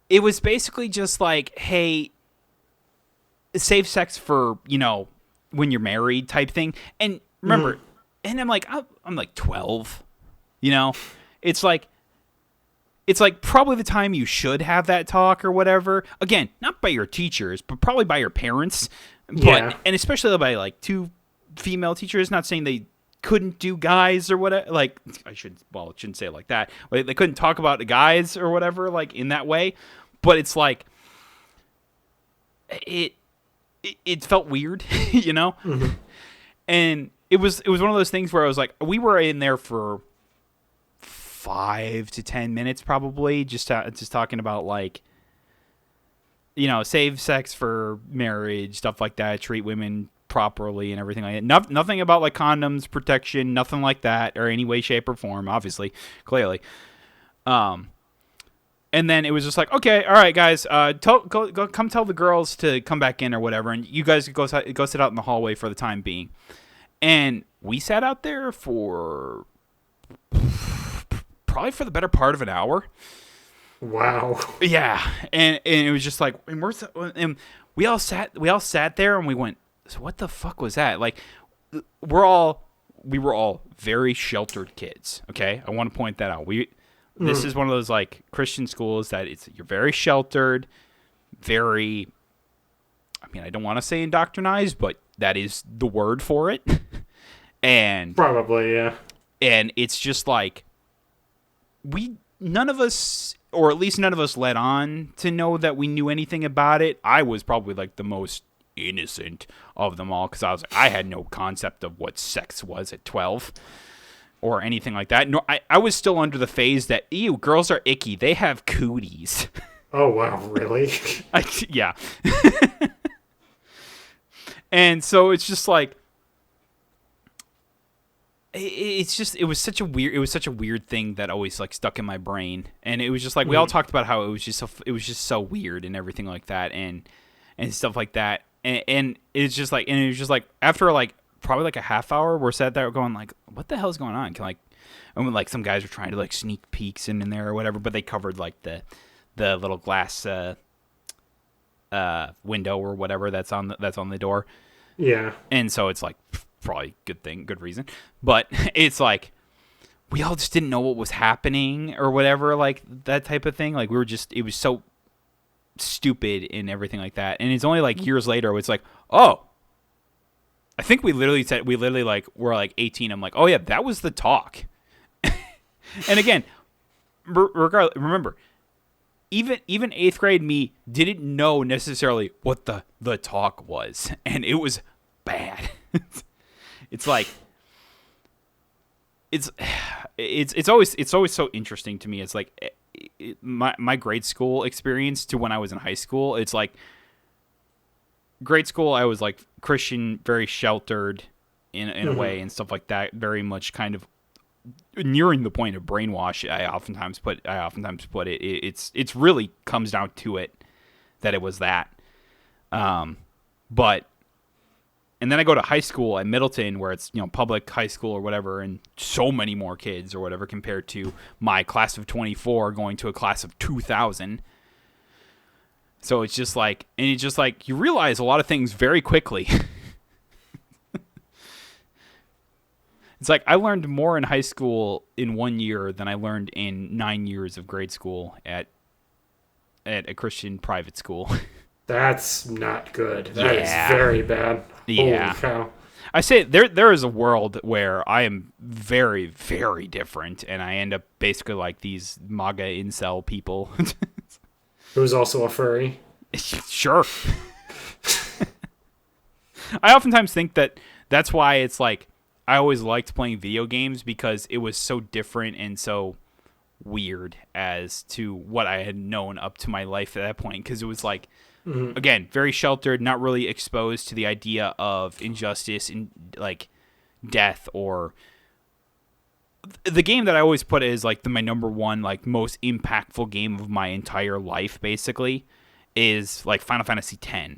basically just like, hey, save sex for, when you're married type thing. And remember, and I'm like 12, it's like probably the time you should have that talk or whatever. Again, not by your teachers, but probably by your parents. Yeah. And especially by like two female teachers, not saying they couldn't do guys or whatever. Like, I shouldn't say it like that. They couldn't talk about the guys or whatever, like in that way. But it's like, it felt weird, And it was one of those things where I was like, we were in there for 5 to 10 minutes probably, just talking about, like, save sex for marriage, stuff like that, treat women properly and everything like that. Nothing about like condoms, protection, nothing like that, or any way, shape, or form, obviously, clearly. And then it was just like, okay, all right, guys, go come tell the girls to come back in or whatever, and you guys go sit out in the hallway for the time being. And we sat out there for probably for the better part of an hour. Wow. Yeah, and it was just like, and we all sat there and we went, so what the fuck was that? Like, we were all very sheltered kids. Okay, I want to point that out. This is one of those like Christian schools that you're very sheltered, very. I mean, I don't want to say indoctrinized, but that is the word for it. And probably, yeah. And it's just like, none of us or at least none of us let on to know that we knew anything about it. I was probably like the most innocent of them all, because I had no concept of what sex was at 12 or anything like that. No, I was still under the phase that, ew, girls are icky. They have cooties. Oh, wow, really? Yeah. And so it's just like, it was such a weird thing that always like stuck in my brain. And it was just like, we all talked about how it was just so weird and everything like that, and stuff like that. And it's just like, after like probably like a half hour, we're sat there going like, what the hell is going on? And when, like, some guys were trying to like sneak peeks in there or whatever, but they covered like the little glass window or whatever that's on the door. Yeah. And so it's like, probably good reason. But it's like, we all just didn't know what was happening or whatever, like that type of thing. Like, it was so stupid and everything like that. And it's only like years later, it's like, oh, I think we literally we're like 18. I'm like, oh yeah, that was the talk. And again, regardless, remember, even 8th grade me didn't know necessarily what the talk was, and it was bad. It's like, it's always so interesting to me. It's like, my grade school experience to when I was in high school. It's like, grade school, I was like Christian, very sheltered in a way and stuff like that. Very much kind of nearing the point of brainwash. I oftentimes put it. It's really comes down to it that it was that. But, and then I go to high school at Middleton, where it's, public high school or whatever, and so many more kids or whatever compared to my class of 24 going to a class of 2,000. So it's just like, you realize a lot of things very quickly. It's like, I learned more in high school in 1 year than I learned in 9 years of grade school at a Christian private school. That's not good. That is very bad. Yeah. Holy cow. I say there is a world where I am very, very different, and I end up basically like these MAGA incel people. Who's also a furry. Sure. I oftentimes think that's why it's like, I always liked playing video games, because it was so different and so weird as to what I had known up to my life at that point. Because it was like, again, very sheltered, not really exposed to the idea of injustice and like death, or the game that I always put as like my number one, like most impactful game of my entire life, basically, is like Final Fantasy X.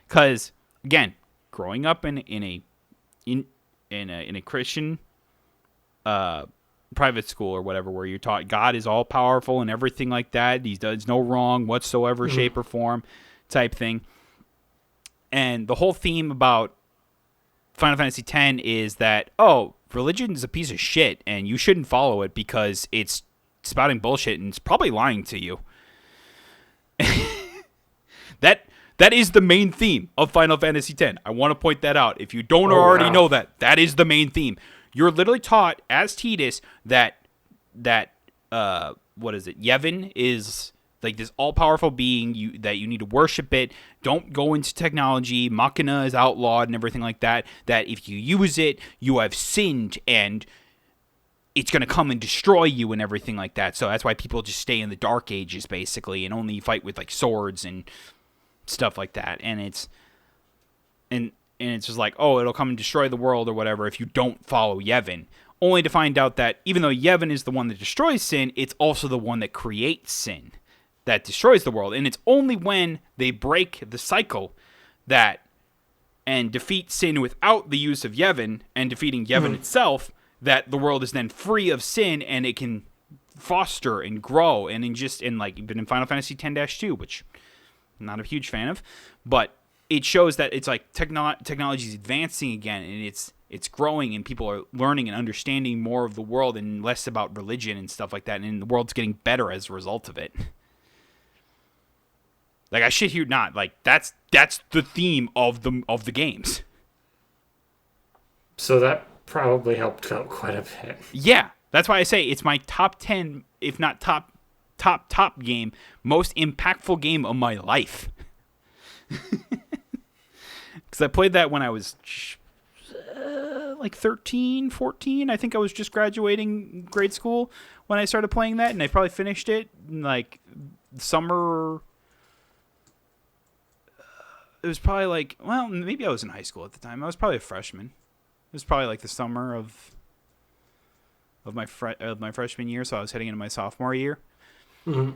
Because again, growing up in a Christian private school or whatever, where you're taught God is all powerful and everything like that, he does no wrong whatsoever, shape or form, type thing. And the whole theme about Final Fantasy X is that, oh, religion is a piece of shit and you shouldn't follow it because it's spouting bullshit and it's probably lying to you. That is the main theme of Final Fantasy X. I want to point that out. If you don't already know that is the main theme. You're literally taught as Tidus that what is it? Yevon is like this all-powerful being that you need to worship it. Don't go into technology. Machina is outlawed and everything like that. That if you use it, you have sinned and it's going to come and destroy you and everything like that. So that's why people just stay in the Dark Ages, basically, and only fight with like swords and stuff like that. And it's just like, oh, it'll come and destroy the world or whatever if you don't follow Yevon. Only to find out that even though Yevon is the one that destroys sin, it's also the one that creates sin that destroys the world. And it's only when they break the cycle and defeat sin without the use of Yevon and defeating Yevon itself, that the world is then free of sin and it can foster and grow. And like even in Final Fantasy X-2, which I'm not a huge fan of, but it shows that it's like technology is advancing again, and it's growing, and people are learning and understanding more of the world and less about religion and stuff like that, and the world's getting better as a result of it. Like, I shit you not, like that's the theme of the games. So that probably helped out quite a bit. Yeah, that's why I say it's my top 10, if not top top game, most impactful game of my life. Because I played that when I was like 13, 14. I think I was just graduating grade school when I started playing that, and I probably finished it in like summer. It was probably like, well, maybe I was in high school at the time. I was probably a freshman. It was probably like the summer of my freshman year, so I was heading into my sophomore year. Mm-hmm.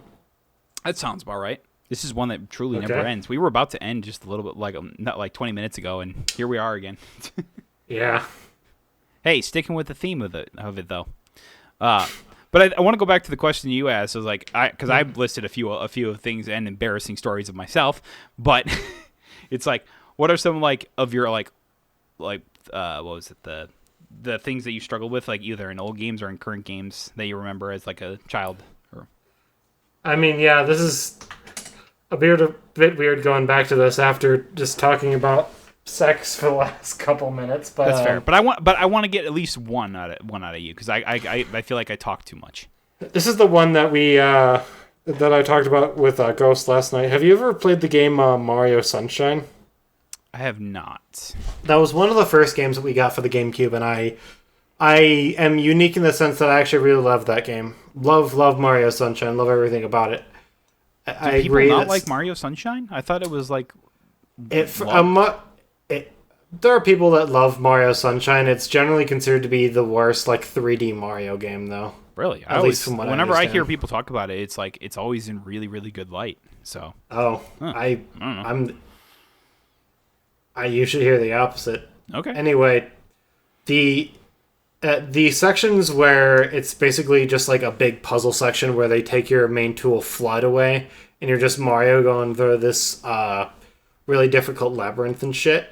That sounds about right. This is one that truly never ends. We were about to end just a little bit, not like 20 minutes ago, and here we are again. Yeah. Hey, sticking with the theme of it though. But I want to go back to the question you asked. I was like, because I've listed a few of things and embarrassing stories of myself, but it's like, what are some of your what was it, the things that you struggled with, like either in old games or in current games that you remember as like a child? I mean, yeah, this is a bit weird going back to this after just talking about sex for the last couple minutes, but that's fair. But I want to get at least one out of you, because I feel like I talk too much. This is the one that that I talked about with Ghost last night. Have you ever played the game Mario Sunshine? I have not. That was one of the first games that we got for the GameCube, and I am unique in the sense that I actually really love that game. Love Mario Sunshine. Love everything about it. Do people not like Mario Sunshine? I thought it was like there are people that love Mario Sunshine. It's generally considered to be the worst 3D Mario game, though. Really? At least from what whenever I hear understand. people talk about it, it's like it's always in really, really good light. So. I don't know. I usually hear the opposite. Okay. Anyway, the sections where it's basically just like a big puzzle section where they take your main tool Flood away, and you're just Mario going through this really difficult labyrinth and shit.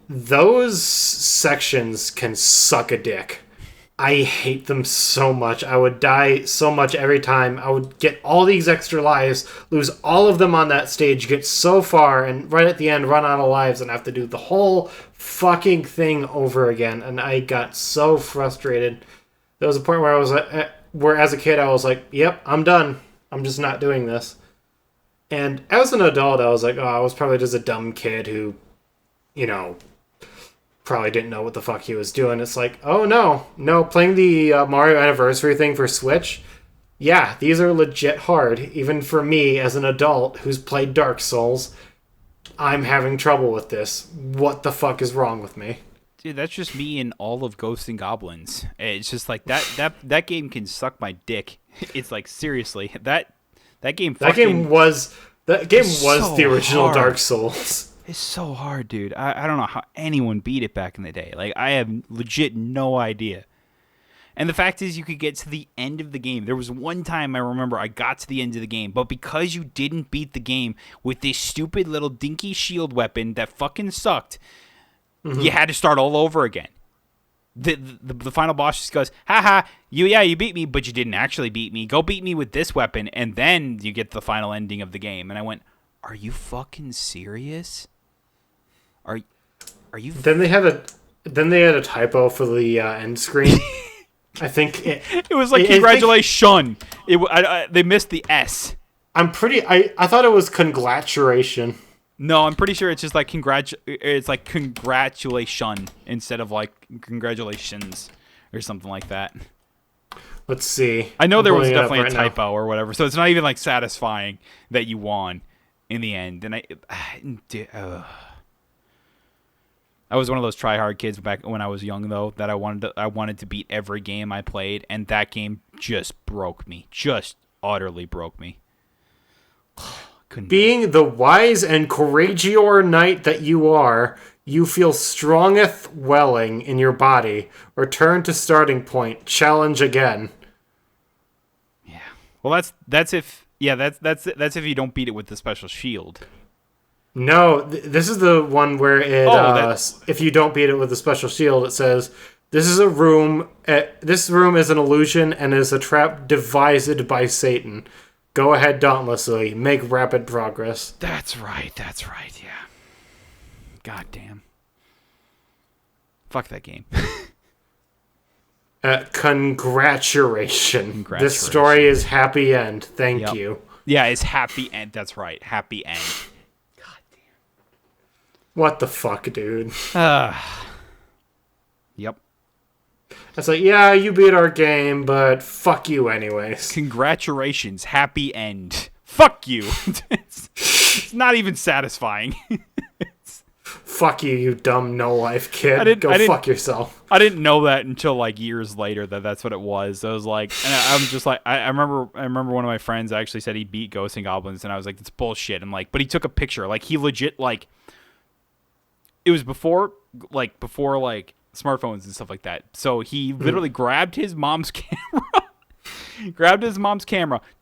Those sections can suck a dick. I hate them so much. I would die so much every time. I would get all these extra lives, lose all of them on that stage, get so far, and right at the end run out of lives and have to do the whole fucking thing over again. And I got so frustrated. There was a point where I was where as a kid I was like, yep, I'm done. I'm just not doing this. And as an adult I was like, oh, I was probably just a dumb kid who, probably didn't know what the fuck he was doing. It's like, oh no, playing the Mario Anniversary thing for Switch, yeah, these are legit hard. Even for me as an adult who's played Dark Souls, I'm having trouble with this. What the fuck is wrong with me? Dude, that's just me in all of Ghosts and Goblins. It's just like that game can suck my dick. It's like, seriously, that game was so the original hard. Dark Souls. It's so hard, dude. I don't know how anyone beat it back in the day. Like, I have legit no idea. And the fact is, you could get to the end of the game. There was one time I remember I got to the end of the game, but because you didn't beat the game with this stupid little dinky shield weapon that fucking sucked, you had to start all over again. The final boss just goes, haha, you beat me, but you didn't actually beat me. Go beat me with this weapon, and then you get the final ending of the game. And I went, are you fucking serious? Are you? Then they had a typo for the end screen. I think it was like congratulations. They missed the S. I thought it was congratulation. No, I'm pretty sure it's just like it's like congratulation instead of like congratulations or something like that. Let's see. I know there was definitely a typo or whatever, so it's not even like satisfying that you won in the end. And I was one of those try-hard kids back when I was young, though, that I wanted to beat every game I played, and that game just broke me. Just utterly broke me. Being the wise and courageous knight that you are, you feel strongeth welling in your body. Return to starting point. Challenge again. Yeah. Well, that's if if you don't beat it with the special shield. No, this is the one where if you don't beat it with a special shield, it says, this is a room. This room is an illusion and is a trap devised by Satan. Go ahead dauntlessly. Make rapid progress. That's right. Yeah. God damn. Fuck that game. Congratulations. This story is happy end. Thank you. Yeah, it's happy end. That's right. Happy end. God damn. What the fuck, dude? Yep. It's like, yeah, you beat our game, but fuck you anyways. Congratulations. Happy end. Fuck you. It's not even satisfying. Fuck you, you dumb no-life kid. Go fuck yourself. I didn't know that until like years later that's what it was. I was like, and I'm just like, I remember one of my friends actually said he beat Ghosts and Goblins, and I was like, that's bullshit. I'm like, but he took a picture. Like he legit like, it was before smartphones and stuff like that. So he literally grabbed his mom's camera,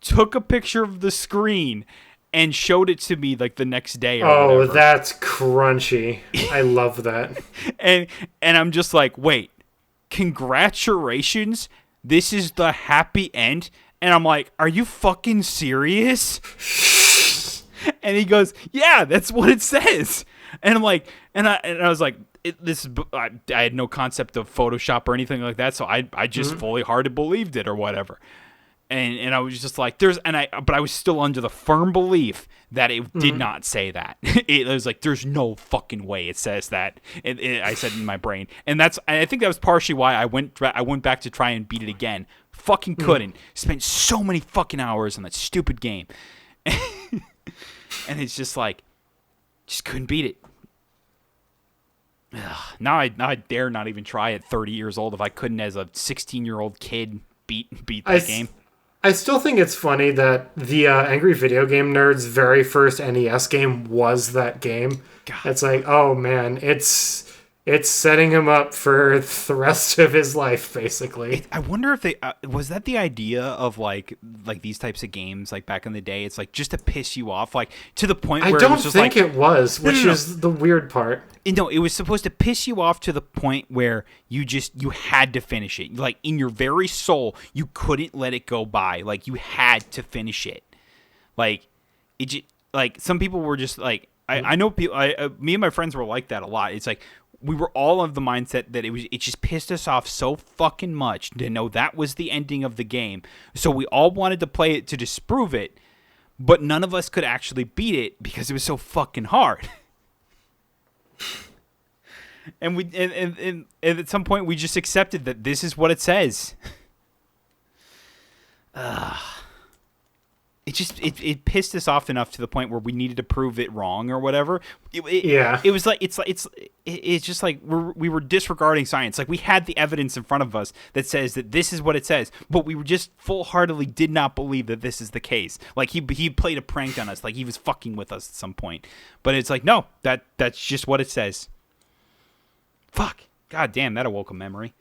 took a picture of the screen, and showed it to me like the next day or whatever. That's crunchy. I love that. and I'm just like, wait, congratulations? This is the happy end? And I'm like, are you fucking serious? And he goes, yeah, that's what it says. And I'm like, and I was like, I had no concept of Photoshop or anything like that, so I just fully hearted believed it or whatever. And I was just like, but I was still under the firm belief that it did not say that. It was like, there's no fucking way it says that. I said in my brain, and I think that was partially why I went back to try and beat it again. Fucking couldn't. Spent so many fucking hours on that stupid game, and it's just like, just couldn't beat it. Now I dare not even try at 30 years old if I couldn't, as a 16-year-old kid, beat that game. I still think it's funny that the Angry Video Game Nerd's very first NES game was that game. God. It's like, oh man, it's setting him up for the rest of his life, basically. I wonder if was that the idea of like these types of games, like back in the day. It's like just to piss you off, like to the point where I don't think it was, which is the weird part. No, it was supposed to piss you off to the point where you had to finish it. Like in your very soul, you couldn't let it go by. Like you had to finish it. Like like some people were just like, I know people. Me and my friends were like that a lot. It's like, we were all of the mindset that it just pissed us off so fucking much to know that was the ending of the game. So we all wanted to play it to disprove it, but none of us could actually beat it because it was so fucking hard. And at some point we just accepted that this is what it says. It pissed us off enough to the point where we needed to prove it wrong or whatever. It was like it's just like we were disregarding science. Like we had the evidence in front of us that says that this is what it says, but we were just full-heartedly did not believe that this is the case. Like he played a prank on us, like he was fucking with us at some point. But it's like, no, that's just what it says. Fuck. God damn, that awoke a memory.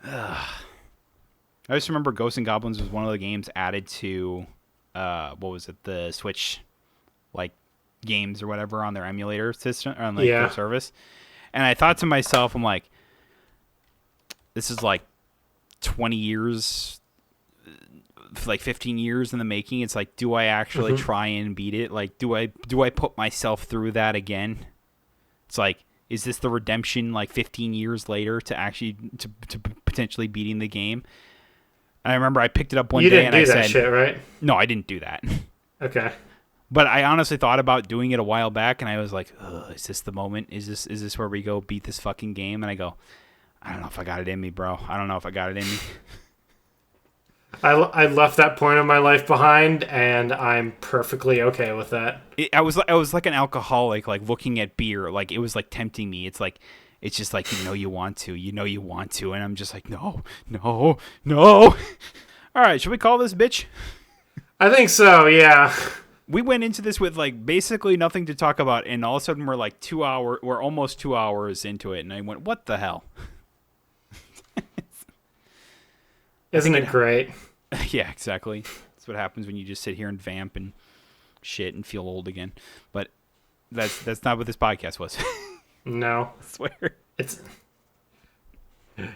I just remember Ghosts and Goblins was one of the games added to, the Switch, like, games or whatever on their emulator system, or on their service. And I thought to myself, I'm like, this is like 20 years, like 15 years in the making. It's like, do I actually try and beat it? Like, do I put myself through that again? It's like, is this the redemption, like 15 years later to actually to potentially beating the game? And I remember I picked it up one day and I said, "You didn't do that shit, right?" No, I didn't do that. Okay. But I honestly thought about doing it a while back, and I was like, "Is this the moment? Is this where we go beat this fucking game?" And I go, "I don't know if I got it in me, bro. I don't know if I got it in me." I left that point of my life behind, and I'm perfectly okay with that. I was like an alcoholic, like looking at beer, like it was like tempting me. It's just like, you want to, and I'm just like, no. All right, should we call this bitch? I think so, yeah. We went into this with like basically nothing to talk about, and all of a sudden we're almost 2 hours into it, and I went, what the hell? Isn't it great? Yeah, exactly. That's what happens when you just sit here and vamp and shit and feel old again. But that's not what this podcast was. No. I swear.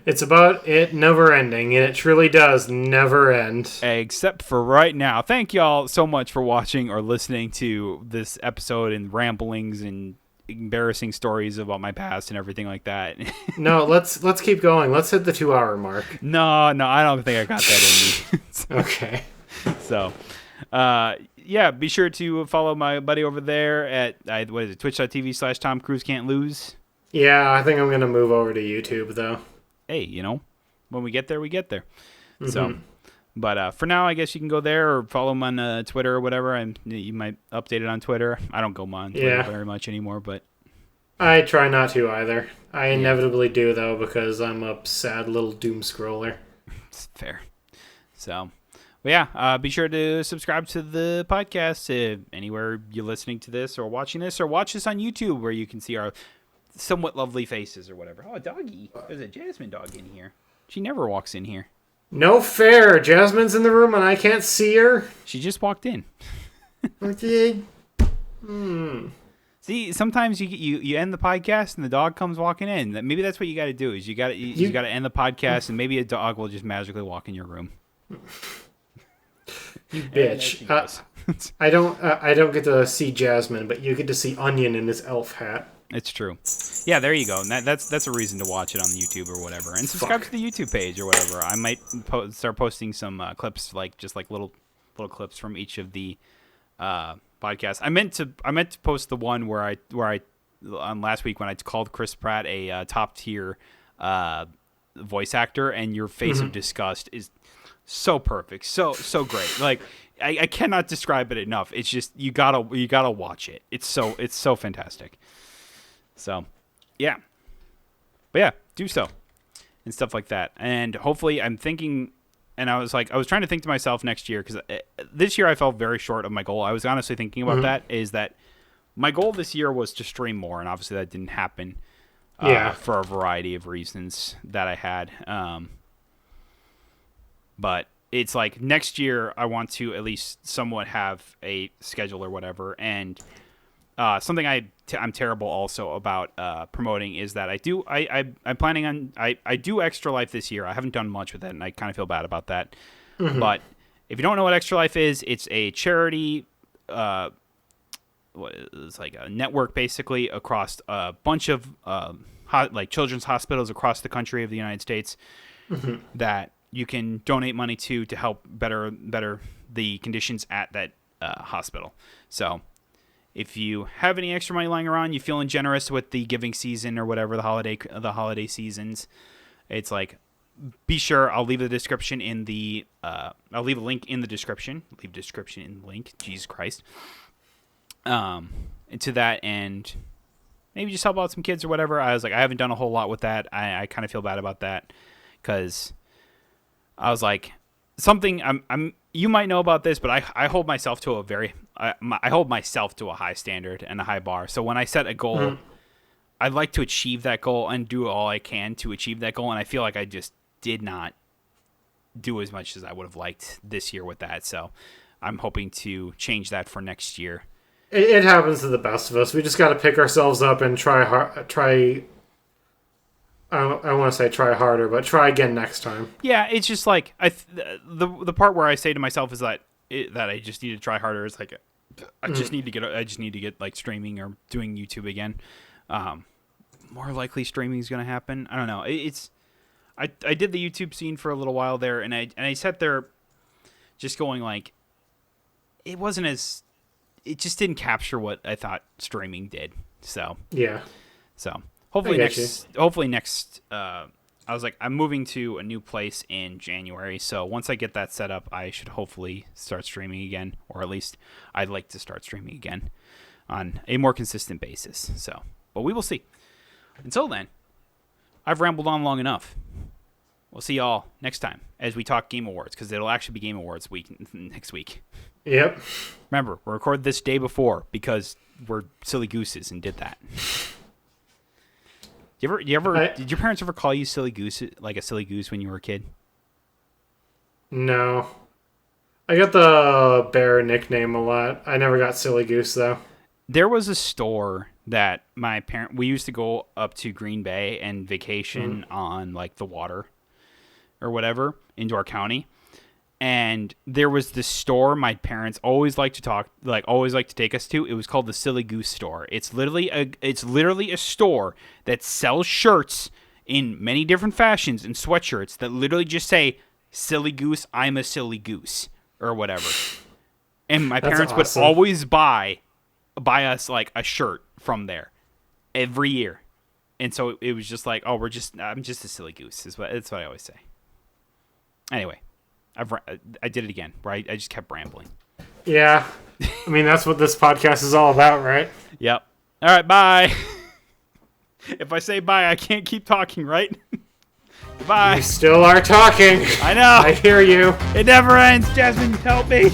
It's about it never ending, and it truly does never end. Except for right now. Thank y'all so much for watching or listening to this episode and ramblings and embarrassing stories about my past and everything like that. No, let's keep going. Let's hit the 2-hour mark. No, I don't think I got that in me. Okay. So, yeah, be sure to follow my buddy over there at what is it, twitch.tv/Tom Cruise Can't Lose. Yeah, I think I'm gonna move over to YouTube though. Hey, when we get there, we get there. Mm-hmm. So, but for now, I guess you can go there or follow him on Twitter or whatever. And you might update it on Twitter. I don't go on Twitter very much anymore, but I try not to either. I inevitably do though because I'm a sad little doom scroller. It's fair. So. But yeah, be sure to subscribe to the podcast anywhere you're listening to this or watching this, or watch this on YouTube where you can see our somewhat lovely faces or whatever. Oh, a doggy. There's a Jasmine dog in here. She never walks in here. No fair. Jasmine's in the room and I can't see her. She just walked in. Okay. See, sometimes you end the podcast and the dog comes walking in. Maybe that's what you got to do. Is you got to end the podcast and maybe a dog will just magically walk in your room. You bitch. I don't get to see Jasmine, but you get to see Onion in his elf hat. It's true. Yeah, there you go. And that's a reason to watch it on YouTube or whatever. And subscribe to the YouTube page or whatever. I might start posting some clips, just like little clips from each of the podcasts. I meant to post the one where I last week when I called Chris Pratt a top tier voice actor, and your face of disgust is so perfect, so great. Like I cannot describe it enough. It's just you gotta watch it. It's so fantastic. So yeah, but yeah, do so and stuff like that. And hopefully, I'm thinking, and I was trying to think to myself next year, because this year I fell very short of my goal. I was honestly thinking about that. Is that my goal this year was to stream more, and obviously that didn't happen. For a variety of reasons that I had. But it's like next year I want to at least somewhat have a schedule or whatever. And something I'm terrible also about promoting is that I'm planning on I do Extra Life this year. I haven't done much with it, and I kind of feel bad about that. But if you don't know what Extra Life is, it's a charity. It's like a network basically across a bunch of children's hospitals across the country of the United States that you can donate money to help better the conditions at that hospital. So if you have any extra money lying around, you're feeling generous with the giving season or whatever, the holiday seasons, it's like, be sure I'll leave the description in the I'll leave a link in the description. Leave description in the link. Jesus Christ. To that, and maybe just help out some kids or whatever. I was like, I haven't done a whole lot with that. I kind of feel bad about that because I was like, something you might know about this, but I hold myself to I hold myself to a high standard and a high bar. So when I set a goal, I'd like to achieve that goal and do all I can to achieve that goal. And I feel like I just did not do as much as I would have liked this year with that. So I'm hoping to change that for next year. It happens to the best of us. We just got to pick ourselves up and try hard. I want to say try harder, but try again next time. Yeah, it's just like the part where I say to myself is that I just need to try harder. Is like I just need to get like streaming or doing YouTube again. More likely streaming is going to happen. I don't know. I did the YouTube scene for a little while there, and I sat there just going like it just didn't capture what I thought streaming did. So yeah. So hopefully next. I was like, I'm moving to a new place in January, so once I get that set up, I should hopefully start streaming again, or at least I'd like to start streaming again on a more consistent basis. So, but we will see. Until then, I've rambled on long enough. We'll see y'all next time as we talk Game Awards, because it'll actually be Game Awards week next week. Yep. Remember, we recorded this day before because we're silly gooses and did that. Did your parents ever call you silly goose, like a silly goose, when you were a kid? No. I got the bear nickname a lot. I never got silly goose though. There was a store that we used to go up to Green Bay and vacation on like the water or whatever into our county. And there was this store my parents always like to take us to. It was called the Silly Goose store. It's literally a store that sells shirts in many different fashions and sweatshirts that literally just say "Silly Goose, I'm a silly goose" or whatever. And my parents would always buy us like a shirt from there every year. And so it was just like, I'm just a silly goose. That's what I always say. Anyway. I did it again, right? I just kept rambling. Yeah. I mean, that's what this podcast is all about, right? Yep. All right, bye. If I say bye, I can't keep talking, right? Bye. You still are talking. I know. I hear you. It never ends. Jasmine, help me.